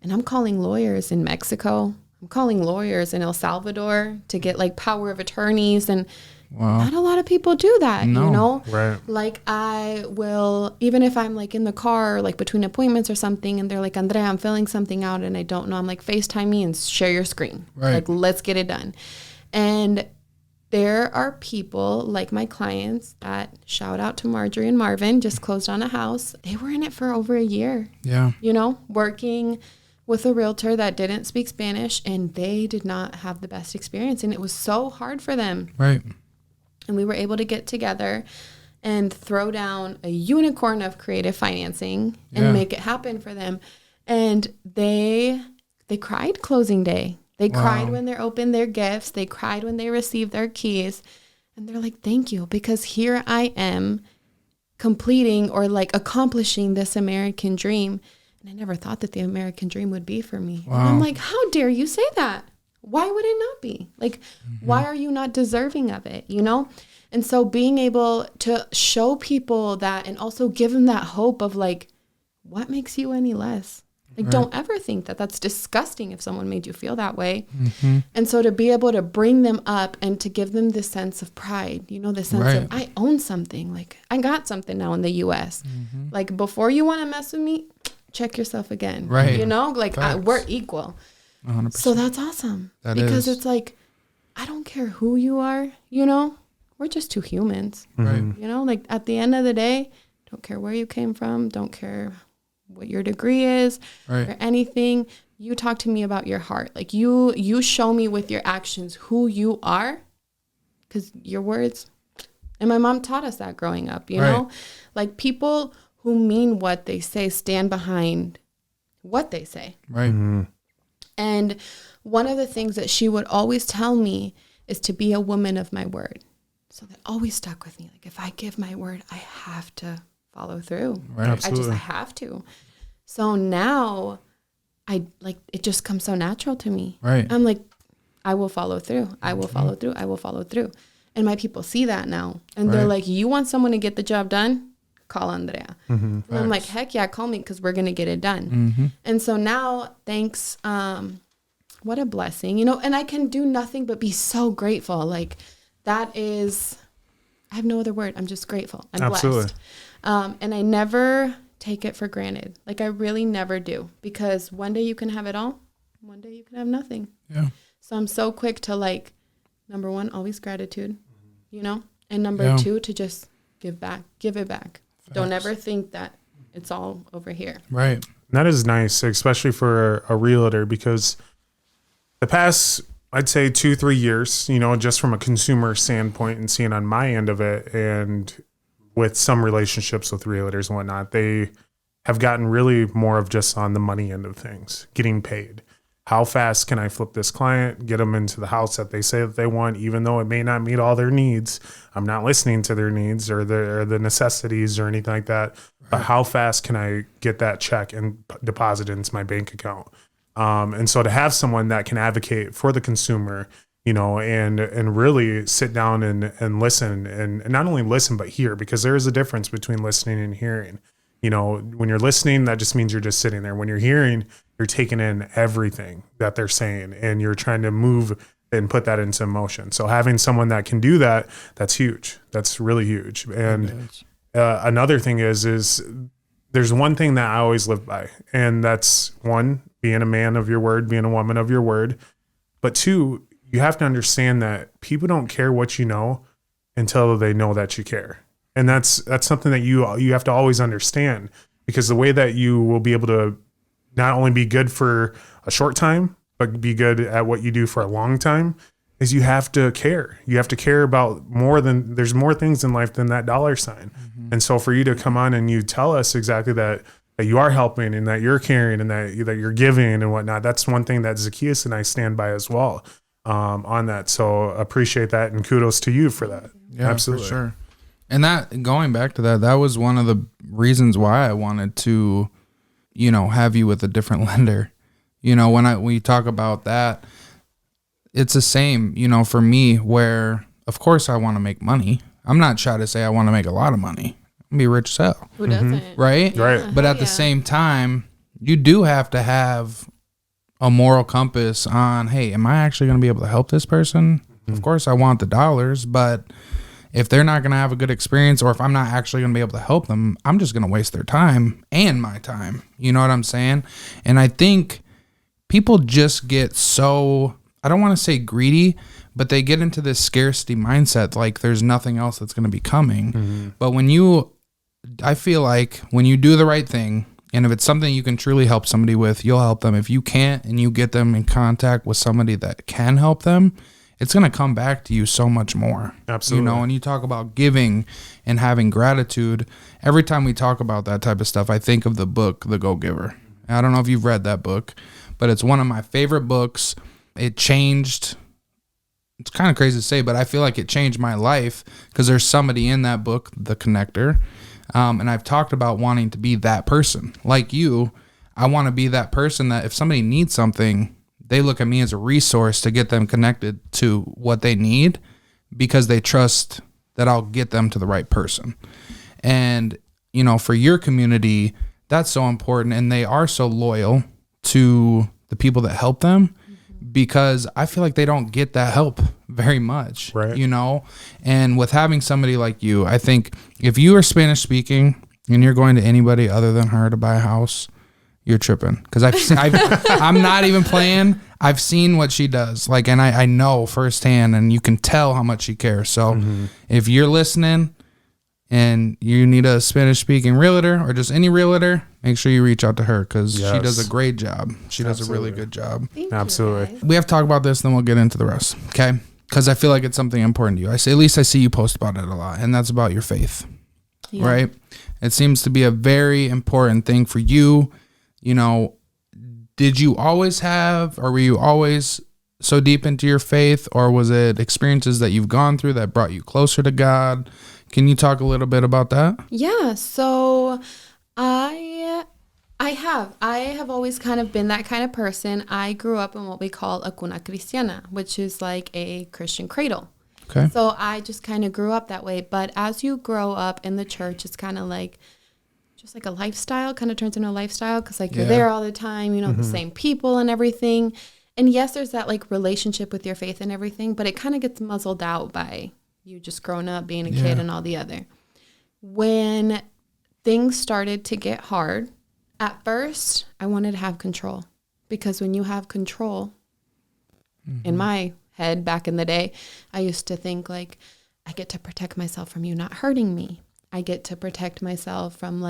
and I'm calling lawyers in Mexico. I'm calling lawyers in El Salvador to get like power of attorneys, and not a lot of people do that, you know? Right. Like I will, even if I'm like in the car, like between appointments or something, and they're like, Andrea, I'm filling something out and I don't know. I'm like, FaceTime me and share your screen. Right. Like, let's get it done. And there are people like my clients that, shout out to Marjorie and Marvin, just closed on a house. They were in it for over a year. Yeah. You know, working with a realtor that didn't speak Spanish, and they did not have the best experience, and it was so hard for them. Right. And we were able to get together and throw down a unicorn of creative financing and make it happen for them. And they cried closing day. They cried when they opened their gifts. They cried when they received their keys. And they're like, thank you, because here I am completing or like accomplishing this American dream. And I never thought that the American dream would be for me. Wow. And I'm like, how dare you say that? Why would it not be? Like, why are you not deserving of it, you know? And so being able to show people that, and also give them that hope of like, what makes you any less? Like, don't ever think that that's disgusting if someone made you feel that way. And so to be able to bring them up and to give them this sense of pride, you know, the sense of I own something. Like, I got something now in the U.S. Like, before you want to mess with me, check yourself again. Right. You know, like we're equal. 100%. So that's awesome. Because it's like, I don't care who you are, you know, we're just 2 humans. Right. You know, like at the end of the day, don't care where you came from, don't care what your degree is or anything. You talk to me about your heart. Like you show me with your actions who you are, because your words, and my mom taught us that growing up, you know, like people who mean what they say stand behind what they say. Right. And one of the things that she would always tell me is to be a woman of my word. So that always stuck with me. Like, if I give my word, I have to follow through. Right. Absolutely. I have to. So now it just comes so natural to me. Right. I'm like, I will follow through. I will follow through. I will follow through. And my people see that now. And they're like, you want someone to get the job done? Call Andrea. And I'm like, heck yeah, call me, because we're going to get it done. And so now, thanks, what a blessing, you know, and I can do nothing but be so grateful. Like, that is, I have no other word. I'm just grateful. I'm blessed. And I never take it for granted. Like, I really never do, because one day you can have it all. One day you can have nothing. Yeah. So I'm so quick to, like, number 1, always gratitude, you know, and number 2, to just give it back. Don't ever think that it's all over here. Right. That is nice, especially for a realtor, because the past, I'd say 2-3 years, you know, just from a consumer standpoint and seeing on my end of it, and with some relationships with realtors and whatnot, they have gotten really more of just on the money end of things, getting paid. How fast can I flip this client, get them into the house that they say that they want, even though it may not meet all their needs? I'm not listening to their needs or the necessities or anything like that. Right. But how fast can I get that check and deposit it into my bank account? And so to have someone that can advocate for the consumer, you know, and really sit down and listen, and not only listen, but hear, because there is a difference between listening and hearing. You know, when you're listening, that just means you're just sitting there. When you're hearing, you're taking in everything that they're saying, and you're trying to move and put that into motion. So having someone that can do that, that's huge. That's really huge. And another thing is there's one thing that I always live by, and that's 1, being a man of your word, being a woman of your word. But 2, you have to understand that people don't care what you know until they know that you care. And that's something that you have to always understand, because the way that you will be able to not only be good for a short time, but be good at what you do for a long time, is you have to care. You have to care about there's more things in life than that dollar sign. Mm-hmm. And so for you to come on and you tell us exactly that you are helping and that you're caring and that you're giving and whatnot, that's one thing that Zacchaeus and I stand by as well on that. So appreciate that, and kudos to you for that. Yeah, absolutely. For sure. And that, going back to that was one of the reasons why I wanted to, have you with a different lender. When we talk about that, it's the same, for me, where of course I want to make money. I'm not shy to say I want to make a lot of money. Be rich as hell. Who doesn't? Right? Yeah. Right. But at the same time, you do have to have a moral compass on, hey, am I actually going to be able to help this person? Mm-hmm. Of course I want the dollars, but if they're not going to have a good experience, or if I'm not actually going to be able to help them, I'm just going to waste their time and my time. You know what I'm saying? And I think people just get so, I don't want to say greedy, but they get into this scarcity mindset, like there's nothing else that's going to be coming. Mm-hmm. But I feel like when you do the right thing, and if it's something you can truly help somebody with, you'll help them. If you can't and you get them in contact with somebody that can help them, it's going to come back to you so much more. Absolutely. When you talk about giving and having gratitude, every time we talk about that type of stuff, I think of the book, The Go-Giver. I don't know if you've read that book, but it's one of my favorite books. It changed, it's kind of crazy to say, but I feel like it changed my life because there's somebody in that book, The Connector. And I've talked about wanting to be that person. Like you, I want to be that person that if somebody needs something, they look at me as a resource to get them connected to what they need, because they trust that I'll get them to the right person. And, for your community, that's so important. And they are so loyal to the people that help them, because I feel like they don't get that help very much, right? And with having somebody like you, I think if you are Spanish speaking and you're going to anybody other than her to buy a house, you're tripping. Because I'm not even playing. I've seen what she does, and I know firsthand, and you can tell how much she cares. So if you're listening and you need a Spanish speaking realtor, or just any realtor, make sure you reach out to her, because she does a great job. She does a really good job. Absolutely. We have to talk about this, then we'll get into the rest. Okay. Because I feel like it's something important to you. At least I see you post about it a lot, and that's about your faith, right? It seems to be a very important thing for you. Did you always have, or were you always so deep into your faith, or was it experiences that you've gone through that brought you closer to God? Can you talk a little bit about that? Yeah. So I have always kind of been that kind of person. I grew up in what we call a cuna cristiana, which is like a Christian cradle. Okay. So I just kind of grew up that way. But as you grow up in the church, it's kind of like just like a lifestyle, kind of turns into a lifestyle, because you're there all the time, the same people and everything. And yes, there's that relationship with your faith and everything, but it kind of gets muzzled out by you just growing up, being a kid and all the other. When things started to get hard, at first, I wanted to have control, because when you have control, in my head back in the day, I used to think I get to protect myself from you not hurting me. I get to protect myself from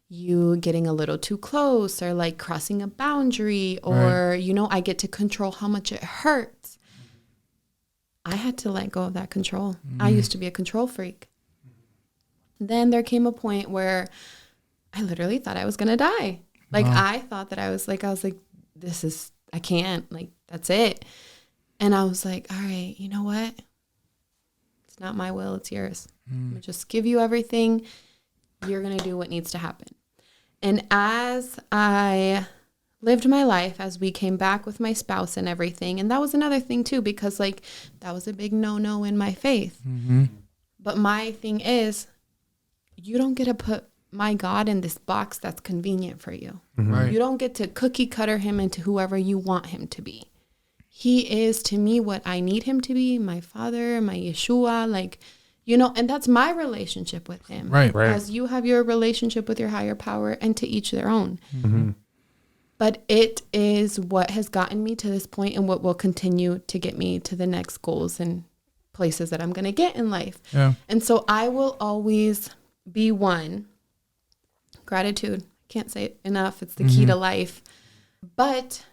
you getting a little too close, or crossing a boundary, or, I get to control how much it hurts. I had to let go of that control. I used to be a control freak. Then there came a point where I literally thought I was going to die. I thought that I was like, I can't, that's it. And I was like, all right, you know what? It's not my will, it's yours. I'm going to just give you everything. You're going to do what needs to happen. And as I lived my life, as we came back with my spouse and everything, and that was another thing too, because that was a big no-no in my faith. Mm-hmm. But my thing is, you don't get to put my God in this box that's convenient for you. Mm-hmm. Right. You don't get to cookie cutter him into whoever you want him to be. He is to me what I need him to be, my Father, my Yeshua, and that's my relationship with him. Right. As you have your relationship with your higher power, and to each their own. Mm-hmm. But it is what has gotten me to this point and what will continue to get me to the next goals and places that I'm going to get in life. Yeah. And so I will always be one. Gratitude. Can't say it enough. It's the key to life. But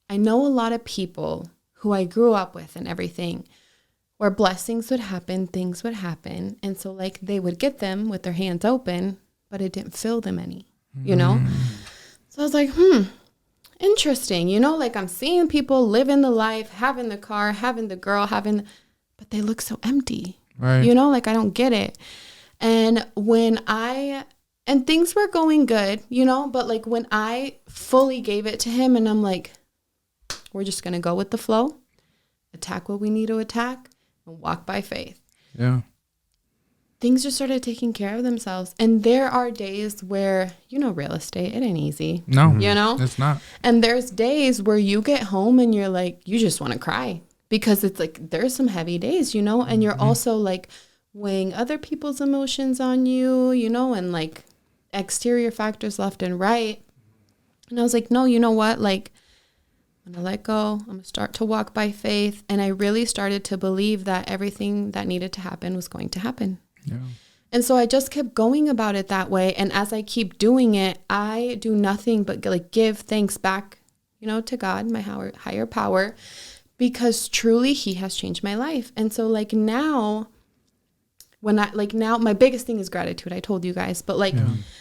I know a lot of people who I grew up with and everything, where blessings would happen, things would happen. And so like they would get them with their hands open, but it didn't fill them any, you know? So I was like, interesting. You know, like I'm seeing people living the life, having the car, having the girl, but they look so empty. Right. You know, like I don't get it. And and things were going good, you know, but like when I fully gave it to him and I'm like, we're just going to go with the flow, attack what we need to attack, and walk by faith. Yeah. Things just started taking care of themselves. And there are days where, you know, real estate, it ain't easy. No, you know, it's not. And there's days where you get home and you're like, you just want to cry because it's like, there's some heavy days, you know, and you're also like weighing other people's emotions on you, you know, and like exterior factors left and right. And I was like, no, you know what? Like, I'm going to let go. I'm going to start to walk by faith. And I really started to believe that everything that needed to happen was going to happen. Yeah. And so I just kept going about it that way. And as I keep doing it, I do nothing but like give thanks back, you know, to God, my higher power, because truly he has changed my life. And so like now, now my biggest thing is gratitude. I told you guys, but like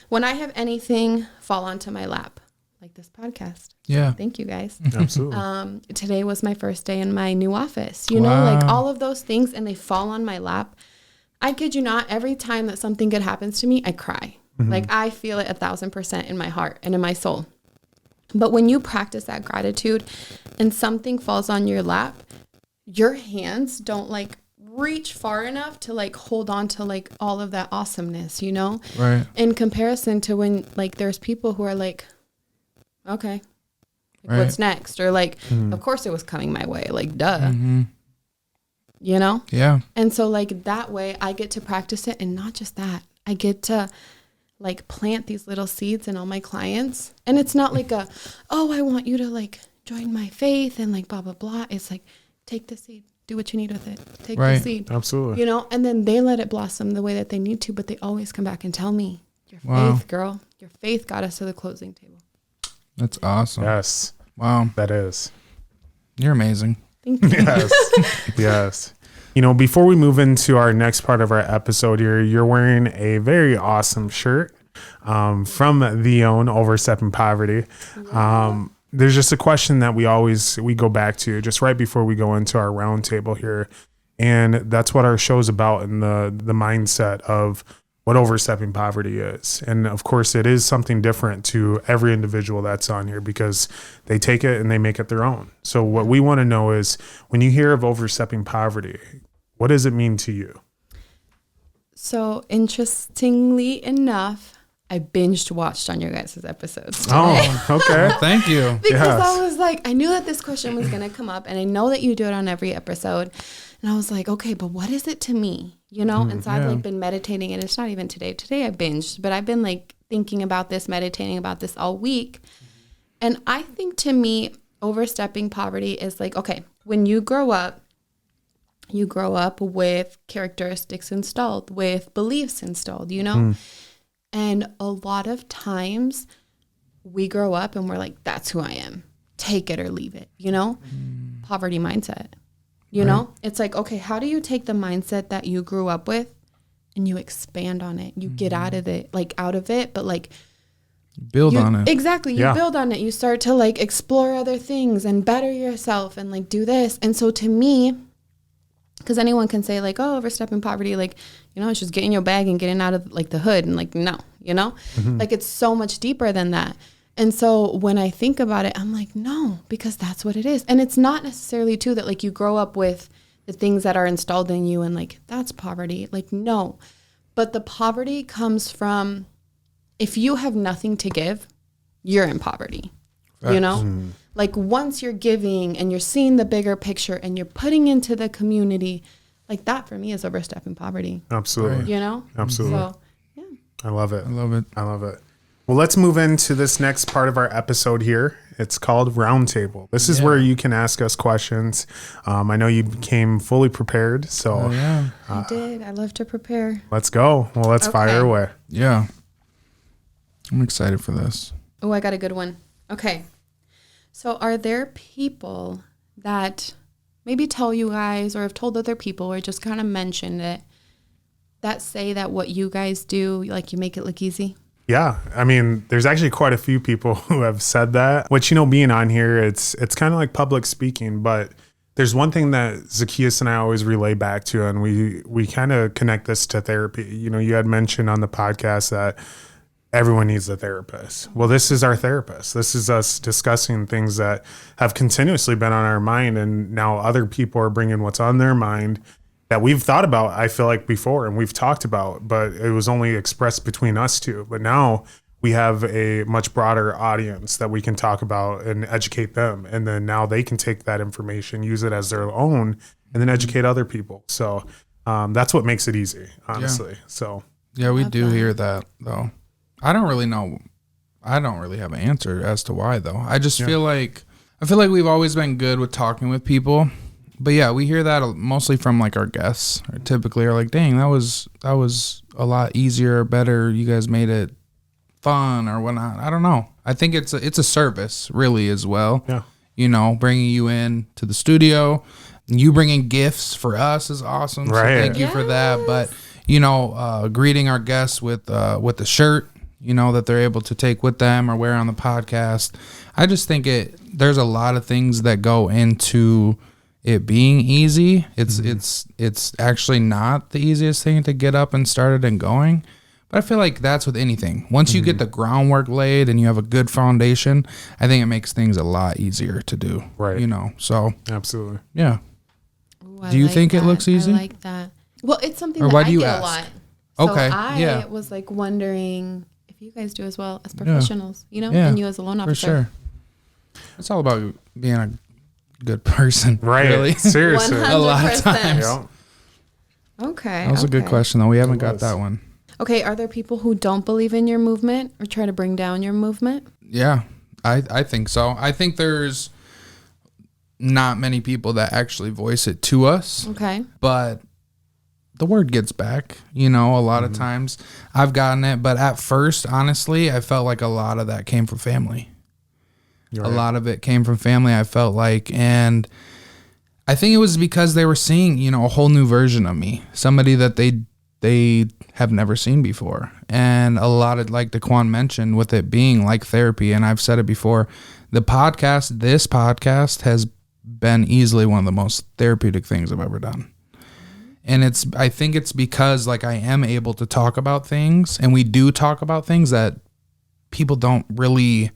when I have anything fall onto my lap, like this podcast. Yeah. Thank you guys. Absolutely. Today was my first day in my new office, you know, like all of those things, and they fall on my lap. I kid you not, every time that something good happens to me, I cry. Like I feel it 1,000% in my heart and in my soul. But when you practice that gratitude and something falls on your lap, your hands don't like reach far enough to like hold on to like all of that awesomeness, you know? Right. In comparison to when like there's people who are like, okay, like, what's next? Or like, of course it was coming my way. Like, duh. You know? Yeah. And so like that way I get to practice it. And not just that, I get to like plant these little seeds in all my clients. And it's not like I want you to like join my faith and like blah, blah, blah. It's like, take the seed, do what you need with it. Take the seed. Absolutely. You know, and then they let it blossom the way that they need to, but they always come back and tell me, your faith, girl, your faith got us to the closing table. That's awesome. Yes. Wow. That is. You're amazing. Thank you. Yes. Yes. You know, before we move into our next part of our episode here, you're wearing a very awesome shirt from the own Overstepping Poverty. There's just a question that we go back to just right before we go into our roundtable here. And that's what our show's about, in the mindset of what overstepping poverty is. And of course, it is something different to every individual that's on here because they take it and they make it their own. So what we want to know is, when you hear of overstepping poverty, what does it mean to you? So interestingly enough, I binged watched on your guys' episodes today. Oh, okay. Thank you. Because I was like, I knew that this question was going to come up, and I know that you do it on every episode. And I was like, okay, but what is it to me? You know? And so I've like been meditating, and it's not even today. Today I binged, but I've been like thinking about this, meditating about this all week. And I think to me, overstepping poverty is like, okay, when you grow up with characteristics installed, with beliefs installed, you know? And a lot of times we grow up and we're like, that's who I am. Take it or leave it, you know? Poverty mindset, you know? It's like, okay, how do you take the mindset that you grew up with and you expand on it? You get out of it, but like build on it. Exactly. You build on it. You start to like explore other things and better yourself and like do this. And so to me, because anyone can say like, oh, overstepping poverty, like, you know, it's just getting your bag and getting out of like the hood, and like, no, you know, like it's so much deeper than that. And so when I think about it, I'm like, no, because that's what it is. And it's not necessarily too that like you grow up with the things that are installed in you and like, that's poverty. Like, no, but the poverty comes from, if you have nothing to give, you're in poverty, you know? Like once you're giving and you're seeing the bigger picture and you're putting into the community, like that for me is overstepping poverty. Absolutely. You know? Absolutely. So, yeah. I love it. I love it. I love it. Well, let's move into this next part of our episode here. It's called Roundtable. This is where you can ask us questions. I know you came fully prepared, so I did. I love to prepare. Let's go. Well, let's fire away. Yeah. I'm excited for this. Oh, I got a good one. Okay. So are there people that maybe tell you guys or have told other people or just kind of mentioned it that say that what you guys do, like you make it look easy? Yeah. I mean, there's actually quite a few people who have said that, which, being on here, it's kind of like public speaking, but there's one thing that Zacchaeus and I always relay back to, and we kind of connect this to therapy. You had mentioned on the podcast that everyone needs a therapist. Well, this is our therapist. This is us discussing things that have continuously been on our mind, and now other people are bringing what's on their mind that we've thought about, I feel like, before, and we've talked about, but it was only expressed between us two. But now we have a much broader audience that we can talk about and educate them. And then now they can take that information, use it as their own, and then educate other people. So that's what makes it easy, honestly. So yeah, we do hear that, though. I don't really know. I don't really have an answer as to why, though. I just feel like we've always been good with talking with people. But yeah, we hear that mostly from like our guests. Or typically are like, "Dang, that was a lot easier, better. You guys made it fun or whatnot." I don't know. I think it's a service really as well. Yeah. Bringing you in to the studio, you bringing gifts for us is awesome. Right. So thank you for that. But greeting our guests with the shirt, that they're able to take with them or wear on the podcast. I just think there's a lot of things that go into it being easy. It's actually not the easiest thing to get up and started and going, but I feel like that's with anything. Once you get the groundwork laid and you have a good foundation, I think it makes things a lot easier to do. Right. So absolutely. Yeah. Ooh, do you think it looks easy? I like that. Well, it's something or that why I do you get ask? a lot. So okay. I was like wondering if you guys do as well as professionals, and you as a loan officer. For sure. It's all about being a good person, right? Really. Seriously, 100%. A lot of times. Okay, that was a good question, though. We haven't got that one. Okay, are there people who don't believe in your movement or try to bring down your movement? Yeah, I think so. I think there's not many people that actually voice it to us. Okay, but the word gets back. A lot of times I've gotten it, but at first, honestly, I felt like a lot of that came from family. Right. A lot of it came from family, I felt like, and I think it was because they were seeing, a whole new version of me, somebody that they have never seen before. And a lot of, like Daquan mentioned, with it being like therapy, and I've said it before, this podcast has been easily one of the most therapeutic things I've ever done. And I think it's because like I am able to talk about things, and we do talk about things that people don't really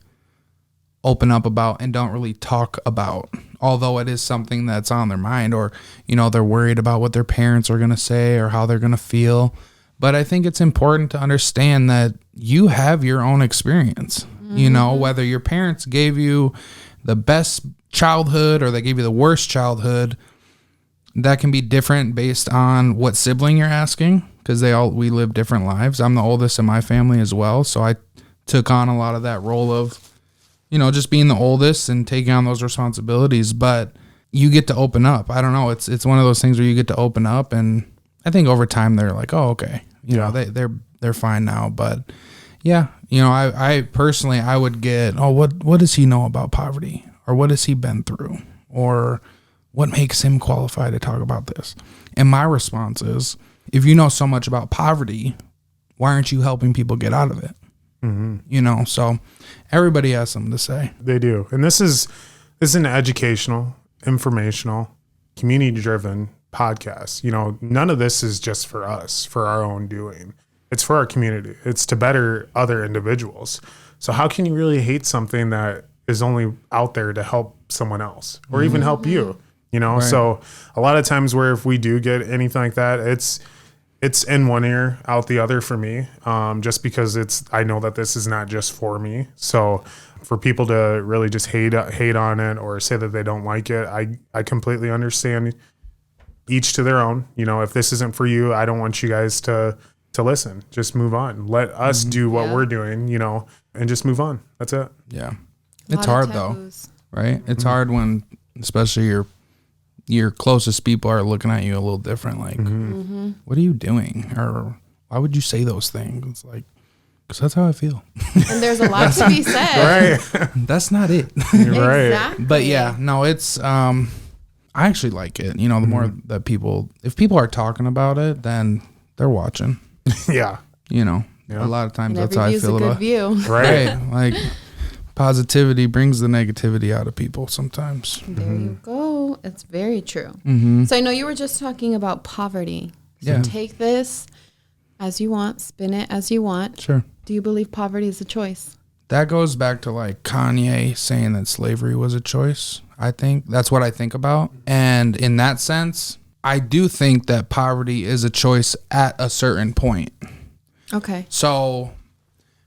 open up about and don't really talk about, although it is something that's on their mind, or they're worried about what their parents are going to say or how they're going to feel. But I think it's important to understand that you have your own experience. Whether your parents gave you the best childhood or they gave you the worst childhood, that can be different based on what sibling you're asking, because we live different lives. I'm the oldest in my family as well, so I took on a lot of that role of just being the oldest and taking on those responsibilities. But you get to open up. I don't know. It's one of those things where you get to open up, and I think over time they're like, oh, okay, they're fine now. But yeah, I personally, I would get, oh, what does he know about poverty, or what has he been through, or what makes him qualified to talk about this? And my response is, if you know so much about poverty, why aren't you helping people get out of it? Mm-hmm. So everybody has something to say. They do. And this is an educational, informational, community-driven podcast. None of this is just for us, for our own doing. It's for our community. It's to better other individuals. So how can you really hate something that is only out there to help someone else or even help you? Right. So a lot of times where if we do get anything like that, it's in one ear, out the other for me, just because I know that this is not just for me. So for people to really just hate on it or say that they don't like it, I completely understand. Each to their own. If this isn't for you, I don't want you guys to to listen. Just move on. Let us do what we're doing, you know, and just move on. That's it. Yeah. It's hard though, right? It's hard when, especially your closest people are looking at you a little different. Like, what are you doing? Or why would you say those things? It's like, because that's how I feel. And there's a lot to be said. Right. That's not it. Right. Exactly. But yeah, no, it's, I actually like it. You know, the more that if people are talking about it, then they're watching. Yeah. You know, a lot of times And that's how I feel about view. Right. Like, positivity brings the negativity out of people sometimes. There you go. It's very true. So I know you were just talking about poverty. So take this as you want, spin it as you want. Sure. Do you believe poverty is a choice? That goes back to like Kanye saying that slavery was a choice. I think that's what I think about. And in that sense, I do think that poverty is a choice at a certain point. Okay. So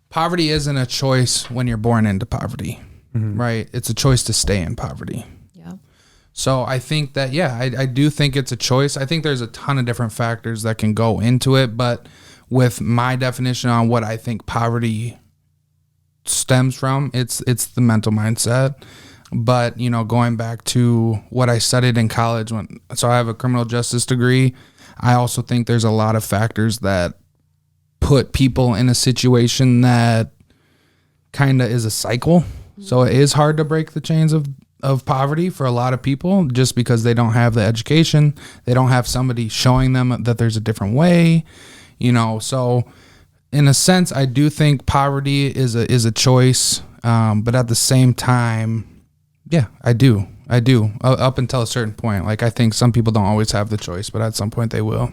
poverty isn't a choice when you're born into poverty, right? It's a choice to stay in poverty. Yeah. So I think that, I do think it's a choice. I think there's a ton of different factors that can go into it, but with my definition on what I think poverty stems from, it's the mental mindset. But, you know, going back to what I studied in college, so I have a criminal justice degree. I also think there's a lot of factors that put people in a situation that kind of is a cycle. So it is hard to break the chains of poverty for a lot of people just because they don't have the education. They don't have somebody showing them that there's a different way, you know. So in a sense, I do think poverty is a choice. But at the same time, yeah, I do. Up until a certain point. Like, I think some people don't always have the choice, but at some point they will.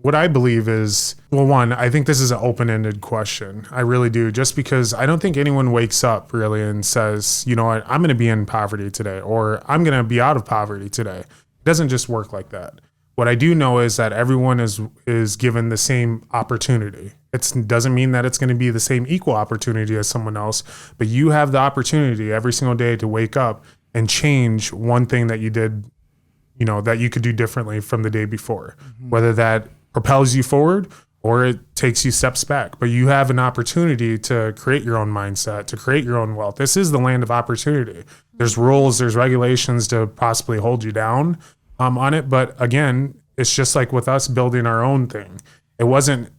What I believe is, well, one, I think this is an open-ended question. I really do. Just because I don't think anyone wakes up really and says, you know what, I'm going to be in poverty today, or I'm going to be out of poverty today. It doesn't just work like that. What I do know is that everyone is given the same opportunity. It doesn't mean that it's going to be the same equal opportunity as someone else, but you have the opportunity every single day to wake up and change one thing that you did, you know, that you could do differently from the day before, whether that propels you forward or it takes you steps back. But you have an opportunity to create your own mindset, to create your own wealth. This is the land of opportunity. There's rules, there's regulations to possibly hold you down on it. But again, it's just like with us building our own thing. It wasn't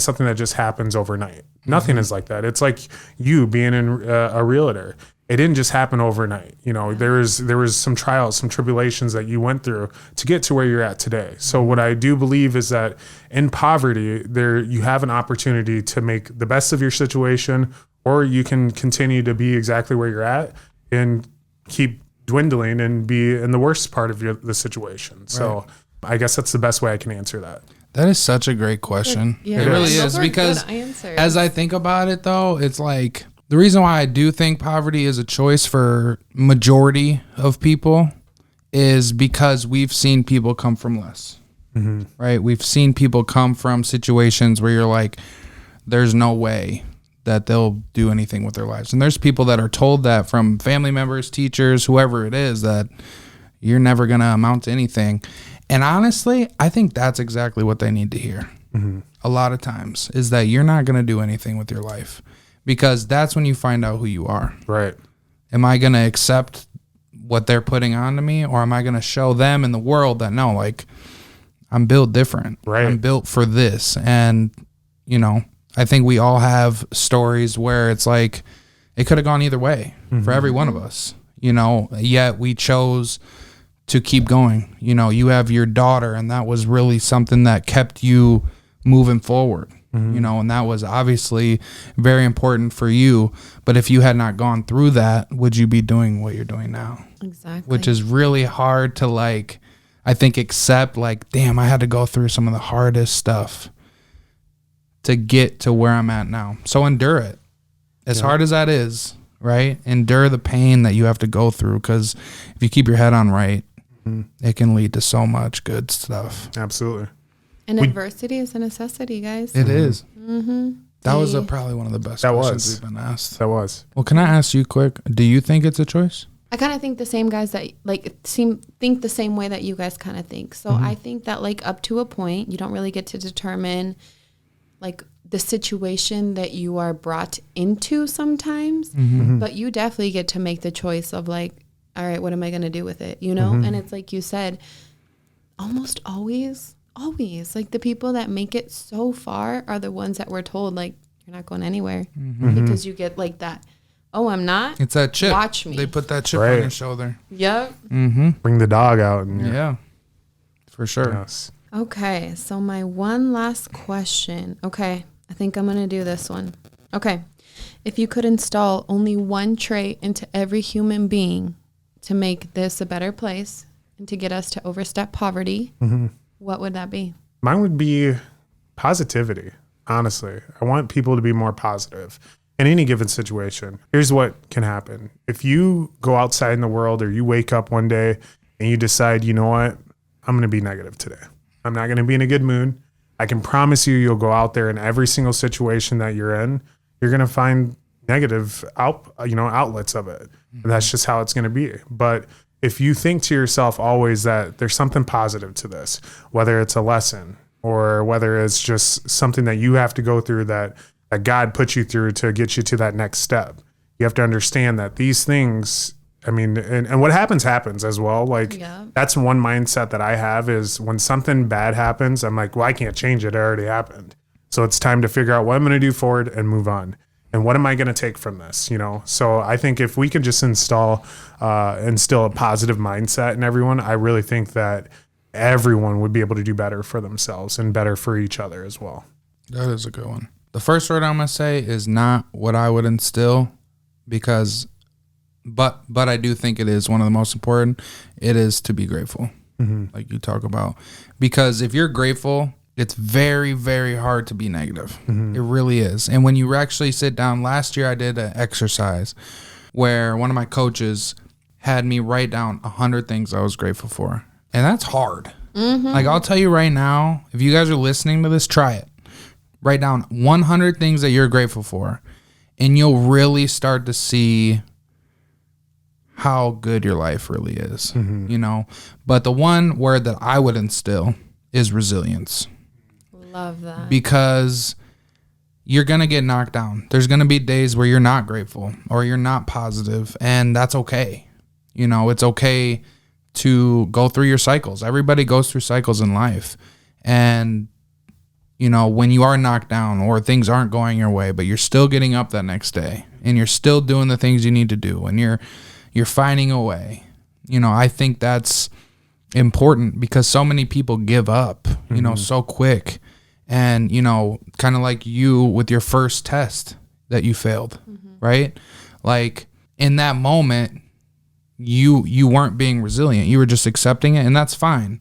something that just happens overnight. Nothing is like that. It's like you being a realtor. It didn't just happen overnight. You know, there was some trials, some tribulations that you went through to get to where you're at today. So what I do believe is that in poverty, you have an opportunity to make the best of your situation, or you can continue to be exactly where you're at and keep dwindling and be in the worst part of the situation. Right. So I guess that's the best way I can answer that. That is such a great question. Yeah, it really is, because as I think about it, though, it's like, the reason why I do think poverty is a choice for majority of people is because we've seen people come from less, right? We've seen people come from situations where you're like, there's no way that they'll do anything with their lives. And there's people that are told that from family members, teachers, whoever it is, that you're never going to amount to anything. And honestly, I think that's exactly what they need to hear a lot of times, is that you're not going to do anything with your life. Because that's when you find out who you are. Right. Am I going to accept what they're putting onto me, or am I going to show them in the world that, no, like, I'm built different. Right. I'm built for this. And, you know, I think we all have stories where it's like, it could have gone either way for every one of us, you know, yet we chose to keep going. You know, you have your daughter, and that was really something that kept you moving forward. You know, and that was obviously very important for you. But if you had not gone through that, would you be doing what you're doing now? Exactly. Which is really hard to, like, I think, accept, like, damn, I had to go through some of the hardest stuff to get to where I'm at now. So endure it. As hard as that is, right? Endure the pain that you have to go through, because if you keep your head on right, it can lead to so much good stuff. Absolutely. And adversity is a necessity, guys. It is. That was probably one of the best questions we've been asked. That was. Well, can I ask you quick? Do you think it's a choice? I kind of think the same guys that think the same way that you guys kind of think. So I think that like up to a point, you don't really get to determine like the situation that you are brought into sometimes, but you definitely get to make the choice of like, all right, what am I going to do with it? You know? And it's like you said, almost always like the people that make it so far are the ones that we're told like, you're not going anywhere because you get like that. Oh, I'm not. It's that chip. Watch me. They put that chip on your shoulder. Yep. Bring the dog out. Yeah, for sure. Yes. Okay. So my one last question. Okay. I think I'm going to do this one. Okay. If you could install only one trait into every human being to make this a better place and to get us to overstep poverty, what would that be? Mine would be positivity. Honestly, I want people to be more positive in any given situation. Here's what can happen. If you go outside in the world or you wake up one day and you decide, you know what, I'm going to be negative today. I'm not going to be in a good mood. I can promise you'll go out there in every single situation that you're in. You're going to find negative outlets of it. And that's just how it's going to be. But if you think to yourself always that there's something positive to this, whether it's a lesson or whether it's just something that you have to go through that God put you through to get you to that next step, you have to understand that these things, I mean, and what happens as well. Like that's one mindset that I have is when something bad happens, I'm like, well, I can't change it. It already happened. So it's time to figure out what I'm going to do forward and move on. And what am I going to take from this? You know? So I think if we could just instill a positive mindset in everyone, I really think that everyone would be able to do better for themselves and better for each other as well. That is a good one. The first word I'm going to say is not what I would instill but I do think it is one of the most important. It is to be grateful, like you talk about. Because if you're grateful, it's very, very hard to be negative. It really is. And when you actually sit down, last year I did an exercise where one of my coaches had me write down 100 things I was grateful for. And that's hard. Like I'll tell you right now, if you guys are listening to this, try it. Write down 100 things that you're grateful for. And you'll really start to see how good your life really is, you know? But the one word that I would instill is resilience. Love that. Because you're going to get knocked down. There's going to be days where you're not grateful or you're not positive, and that's okay. You know, it's okay to go through your cycles. Everybody goes through cycles in life. And, you know, when you are knocked down or things aren't going your way, but you're still getting up that next day and you're still doing the things you need to do and you're finding a way. You know, I think that's important because so many people give up, you know, so quick. And, you know, kind of like you with your first test that you failed, right? Like in that moment, you weren't being resilient. You were just accepting it, and that's fine.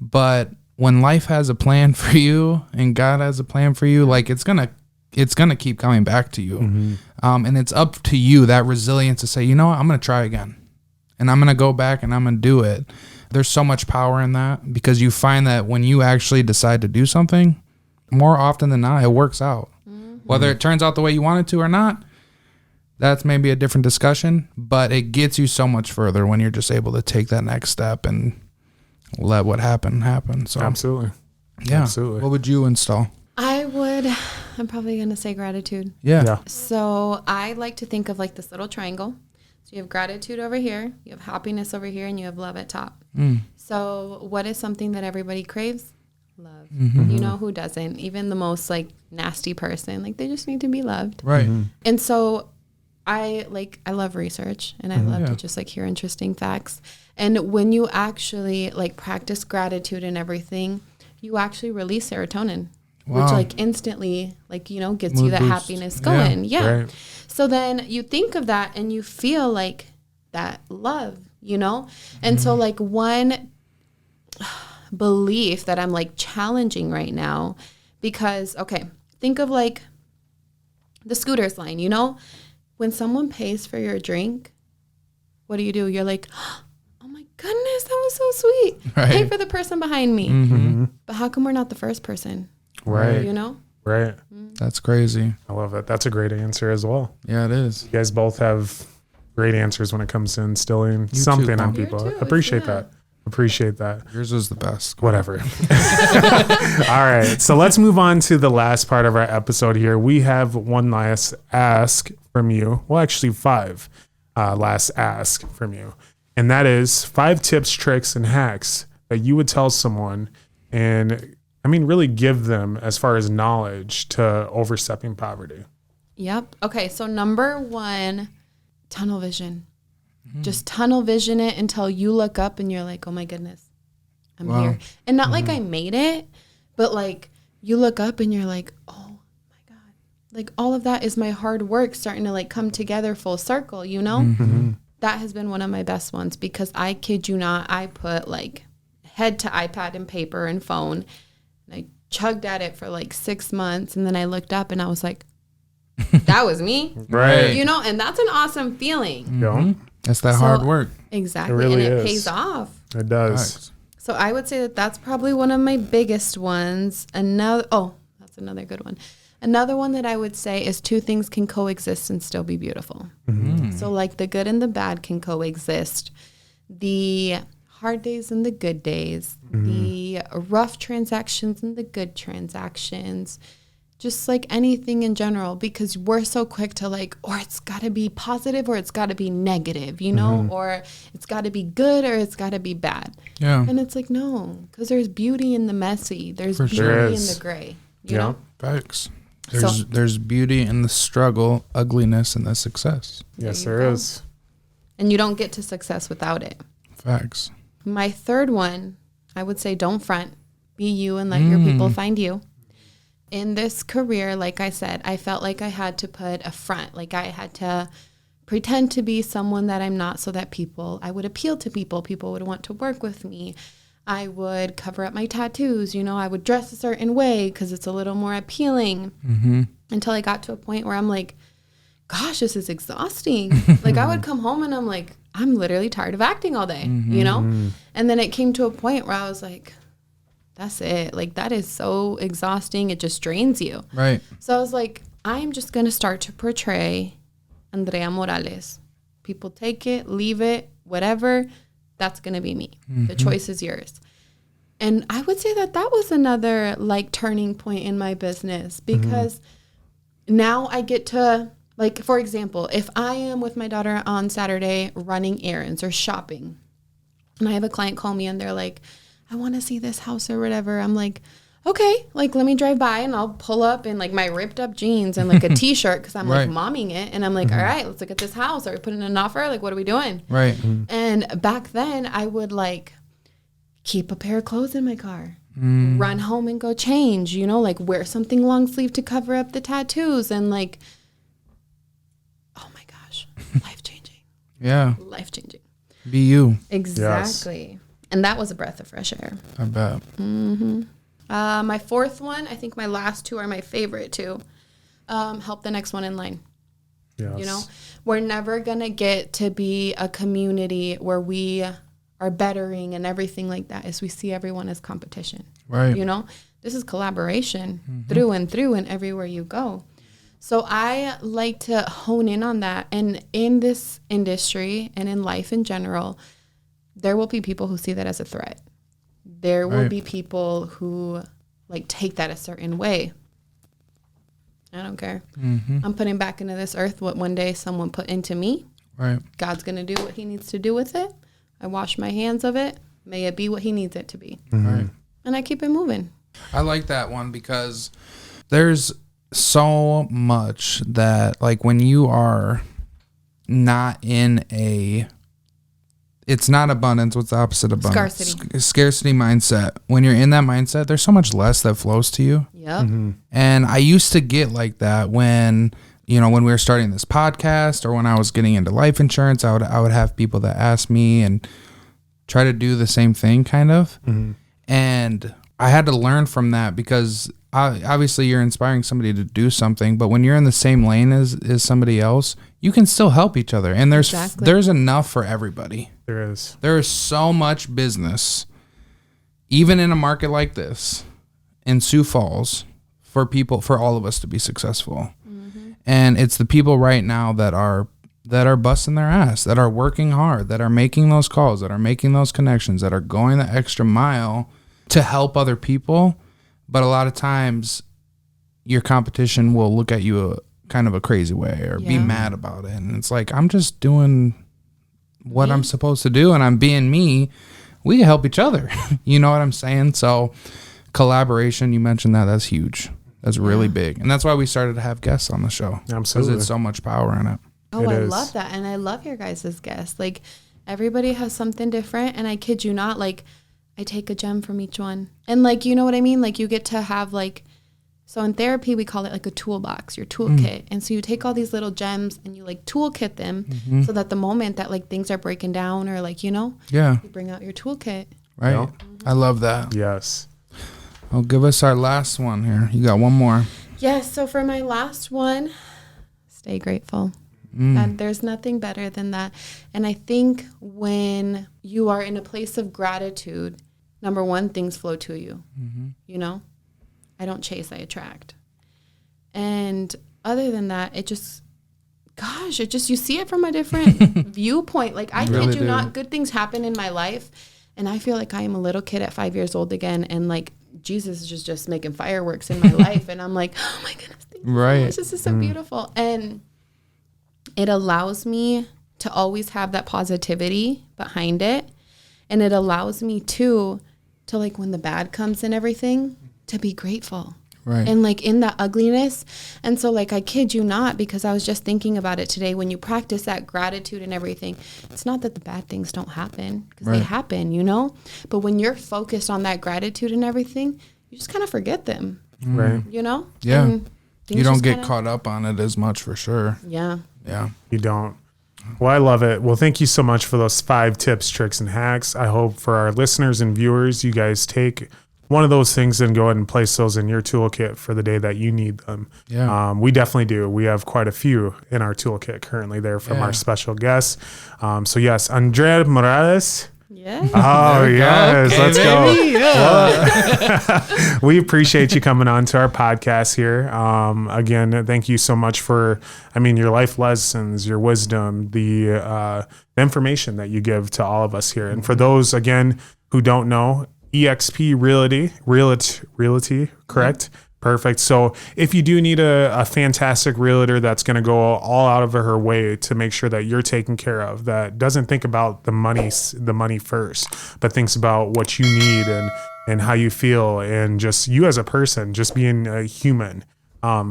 But when life has a plan for you and God has a plan for you, like it's gonna keep coming back to you. And it's up to you, that resilience, to say, you know what, I'm gonna try again, and I'm gonna go back and I'm gonna do it. There's so much power in that because you find that when you actually decide to do something, more often than not, it works out. Whether it turns out the way you want it to or not, that's maybe a different discussion, but it gets you so much further when you're just able to take that next step and let what happen. So absolutely. Yeah. Absolutely. What would you install? I'm probably going to say gratitude. Yeah. So I like to think of like this little triangle. So you have gratitude over here, you have happiness over here, and you have love at top. So what is something that everybody craves? Love. You know, who doesn't? Even the most like nasty person, like they just need to be loved. Right. And so I love research, and I love to just like hear interesting facts. And when you actually like practice gratitude and everything, you actually release serotonin, which like instantly like, you know, gets Mood you that boost. happiness going. Yeah. Right. So then you think of that and you feel like that love, you know? And so like one belief that I'm like challenging right now, because, okay, think of like the Scooters line, you know? When someone pays for your drink, what do? You're like, oh my goodness, that was so sweet. Right. Pay for the person behind me. But how come we're not the first person? Right. You know? Right. That's crazy. I love it. That's a great answer as well. Yeah, it is. You guys both have great answers when it comes to instilling something on people. Appreciate that. Appreciate that. Yours was the best. Whatever. All right. So let's move on to the last part of our episode here. We have one last ask from you. Well, actually 5 last ask from you. And that is 5 tips, tricks, and hacks that you would tell someone and, I mean, really give them as far as knowledge to overstepping poverty. Yep. Okay. So number 1, tunnel vision. Just tunnel vision it until you look up and you're like, oh my goodness, I'm here. And not like I made it, but like you look up and you're like, oh my God, like all of that is my hard work starting to like come together full circle, you know? That has been one of my best ones because I kid you not, I put like head to iPad and paper and phone and I chugged at it for like 6 months. And then I looked up and I was like, that was me. Right. You know, and that's an awesome feeling. That's that hard work. Exactly. It really and it is. pays off. It does. Nice. So I would say that that's probably one of my biggest ones. That's another good one. Another one that I would say is 2 things can coexist and still be beautiful. So like the good and the bad can coexist. The hard days and the good days, the rough transactions and the good transactions. Just like anything in general, because we're so quick to like, or it's got to be positive or it's got to be negative, you know, or it's got to be good or it's got to be bad. Yeah. And it's like, no, because there's beauty in the messy. There's beauty in the gray, you know? Facts. There's beauty in the struggle, ugliness in the success. Yes, there is. And you don't get to success without it. Facts. My third one, I would say don't front. Be you and let your people find you. In this career, like I said, I felt like I had to put a front, like I had to pretend to be someone that I'm not so that I would appeal to people. People would want to work with me. I would cover up my tattoos, you know, I would dress a certain way because it's a little more appealing until I got to a point where I'm like, gosh, this is exhausting. Like I would come home and I'm like, I'm literally tired of acting all day, you know? And then it came to a point where I was like, that's it. Like, that is so exhausting. It just drains you. Right. So I was like, I'm just going to start to portray Andreah Morales. People take it, leave it, whatever. That's going to be me. The choice is yours. And I would say that was another, like, turning point in my business because now I get to, like, for example, if I am with my daughter on Saturday running errands or shopping, and I have a client call me and they're like, I want to see this house or whatever. I'm like, okay, like, let me drive by and I'll pull up in like my ripped up jeans and like a t-shirt because I'm like momming it. And I'm like, all right, let's look at this house. Are we putting in an offer? Like, what are we doing? Right. And back then I would like keep a pair of clothes in my car, run home and go change, you know, like wear something long sleeve to cover up the tattoos and like, oh my gosh, life changing. Yeah. Life changing. Be you. Exactly. Yes. And that was a breath of fresh air. I bet. My fourth one, I think my last 2 are my favorite too. Help the next one in line. Yes. You know, we're never going to get to be a community where we are bettering and everything like that as we see everyone as competition. Right. You know, this is collaboration through and through and everywhere you go. So I like to hone in on that. And in this industry and in life in general, there will be people who see that as a threat. There will be people who like take that a certain way. I don't care. I'm putting back into this earth what one day someone put into me. Right. God's going to do what he needs to do with it. I wash my hands of it. May it be what he needs it to be. Right. And I keep it moving. I like that one because there's so much that like when you are not in it's not abundance. What's the opposite of abundance? Scarcity mindset. When you're in that mindset, there's so much less that flows to you. Yep. And I used to get like that when we were starting this podcast or when I was getting into life insurance, I would have people that ask me and try to do the same thing kind of. And I had to learn from that because obviously you're inspiring somebody to do something, but when you're in the same lane as somebody else, you can still help each other. And there's enough for everybody. There is. There is so much business, even in a market like this, in Sioux Falls, for all of us to be successful. And it's the people right now that are that are busting their ass, that are working hard, that are making those calls, that are making those connections, that are going the extra mile to help other people. But a lot of times your competition will look at you kind of a crazy way or be mad about it. And it's like, I'm just doing what I'm supposed to do and I'm being me. We can help each other. You know what I'm saying? So collaboration, you mentioned that. That's huge. That's really big. And that's why we started to have guests on the show. Absolutely. Because it's so much power in it. Oh, I love that. And I love your guys' guests. Like, everybody has something different. And I kid you not, like, I take a gem from each one. And, like, you know what I mean? Like, you get to have, like, so in therapy, we call it like a toolbox, your toolkit. And so you take all these little gems and you like toolkit them so that the moment that like things are breaking down or like, you know, you bring out your toolkit. Right. Yep. I love that. Yes. Well, give us our last one here. You got one more. Yes. So for my last one, stay grateful. And there's nothing better than that. And I think when you are in a place of gratitude, number one, things flow to you, you know? I don't chase, I attract. And other than that, it just, you see it from a different viewpoint. Like, I kid you not, good things happen in my life. And I feel like I am a little kid at 5 years old again. And like, Jesus is just making fireworks in my life. And I'm like, oh my goodness, thank you so much. This is so beautiful. And it allows me to always have that positivity behind it. And it allows me to like, when the bad comes and everything, to be grateful. Right. And like in that ugliness. And so like, I kid you not, because I was just thinking about it today, when you practice that gratitude and everything, it's not that the bad things don't happen, because they happen, you know, but when you're focused on that gratitude and everything, you just kind of forget them, right? You know? Yeah. You don't get caught up on it as much, for sure. Yeah. Yeah. You don't. Well, I love it. Well, thank you so much for those 5 tips, tricks, and hacks. I hope for our listeners and viewers, you guys take one of those things and go ahead and place those in your toolkit for the day that you need them. Yeah. We definitely do. We have quite a few in our toolkit currently there from our special guests. So yes, Andreah Morales. Yeah. Oh, yes. Okay, Let's baby. go. Well, we appreciate you coming on to our podcast here. Again, thank you so much for, your life lessons, your wisdom, the information that you give to all of us here. And for those, again, who don't know, EXP Realty, correct? Perfect. So if you do need a fantastic realtor that's going to go all out of her way to make sure that you're taken care of, that doesn't think about the money first, but thinks about what you need and how you feel and just you as a person, just being a human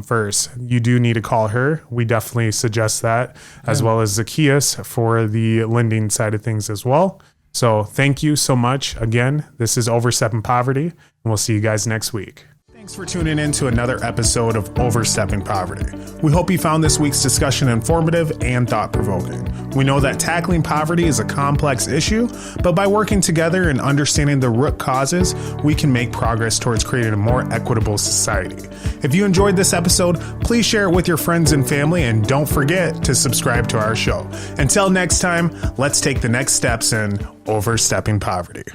first, you do need to call her. We definitely suggest that, as well as Zacchaeus for the lending side of things as well. So thank you so much. Again, this is Overstepping Poverty, and we'll see you guys next week. Thanks for tuning in to another episode of Overstepping Poverty. We hope you found this week's discussion informative and thought-provoking. We know that tackling poverty is a complex issue, but by working together and understanding the root causes, we can make progress towards creating a more equitable society. If you enjoyed this episode, please share it with your friends and family, and don't forget to subscribe to our show. Until next time, let's take the next steps in Overstepping Poverty.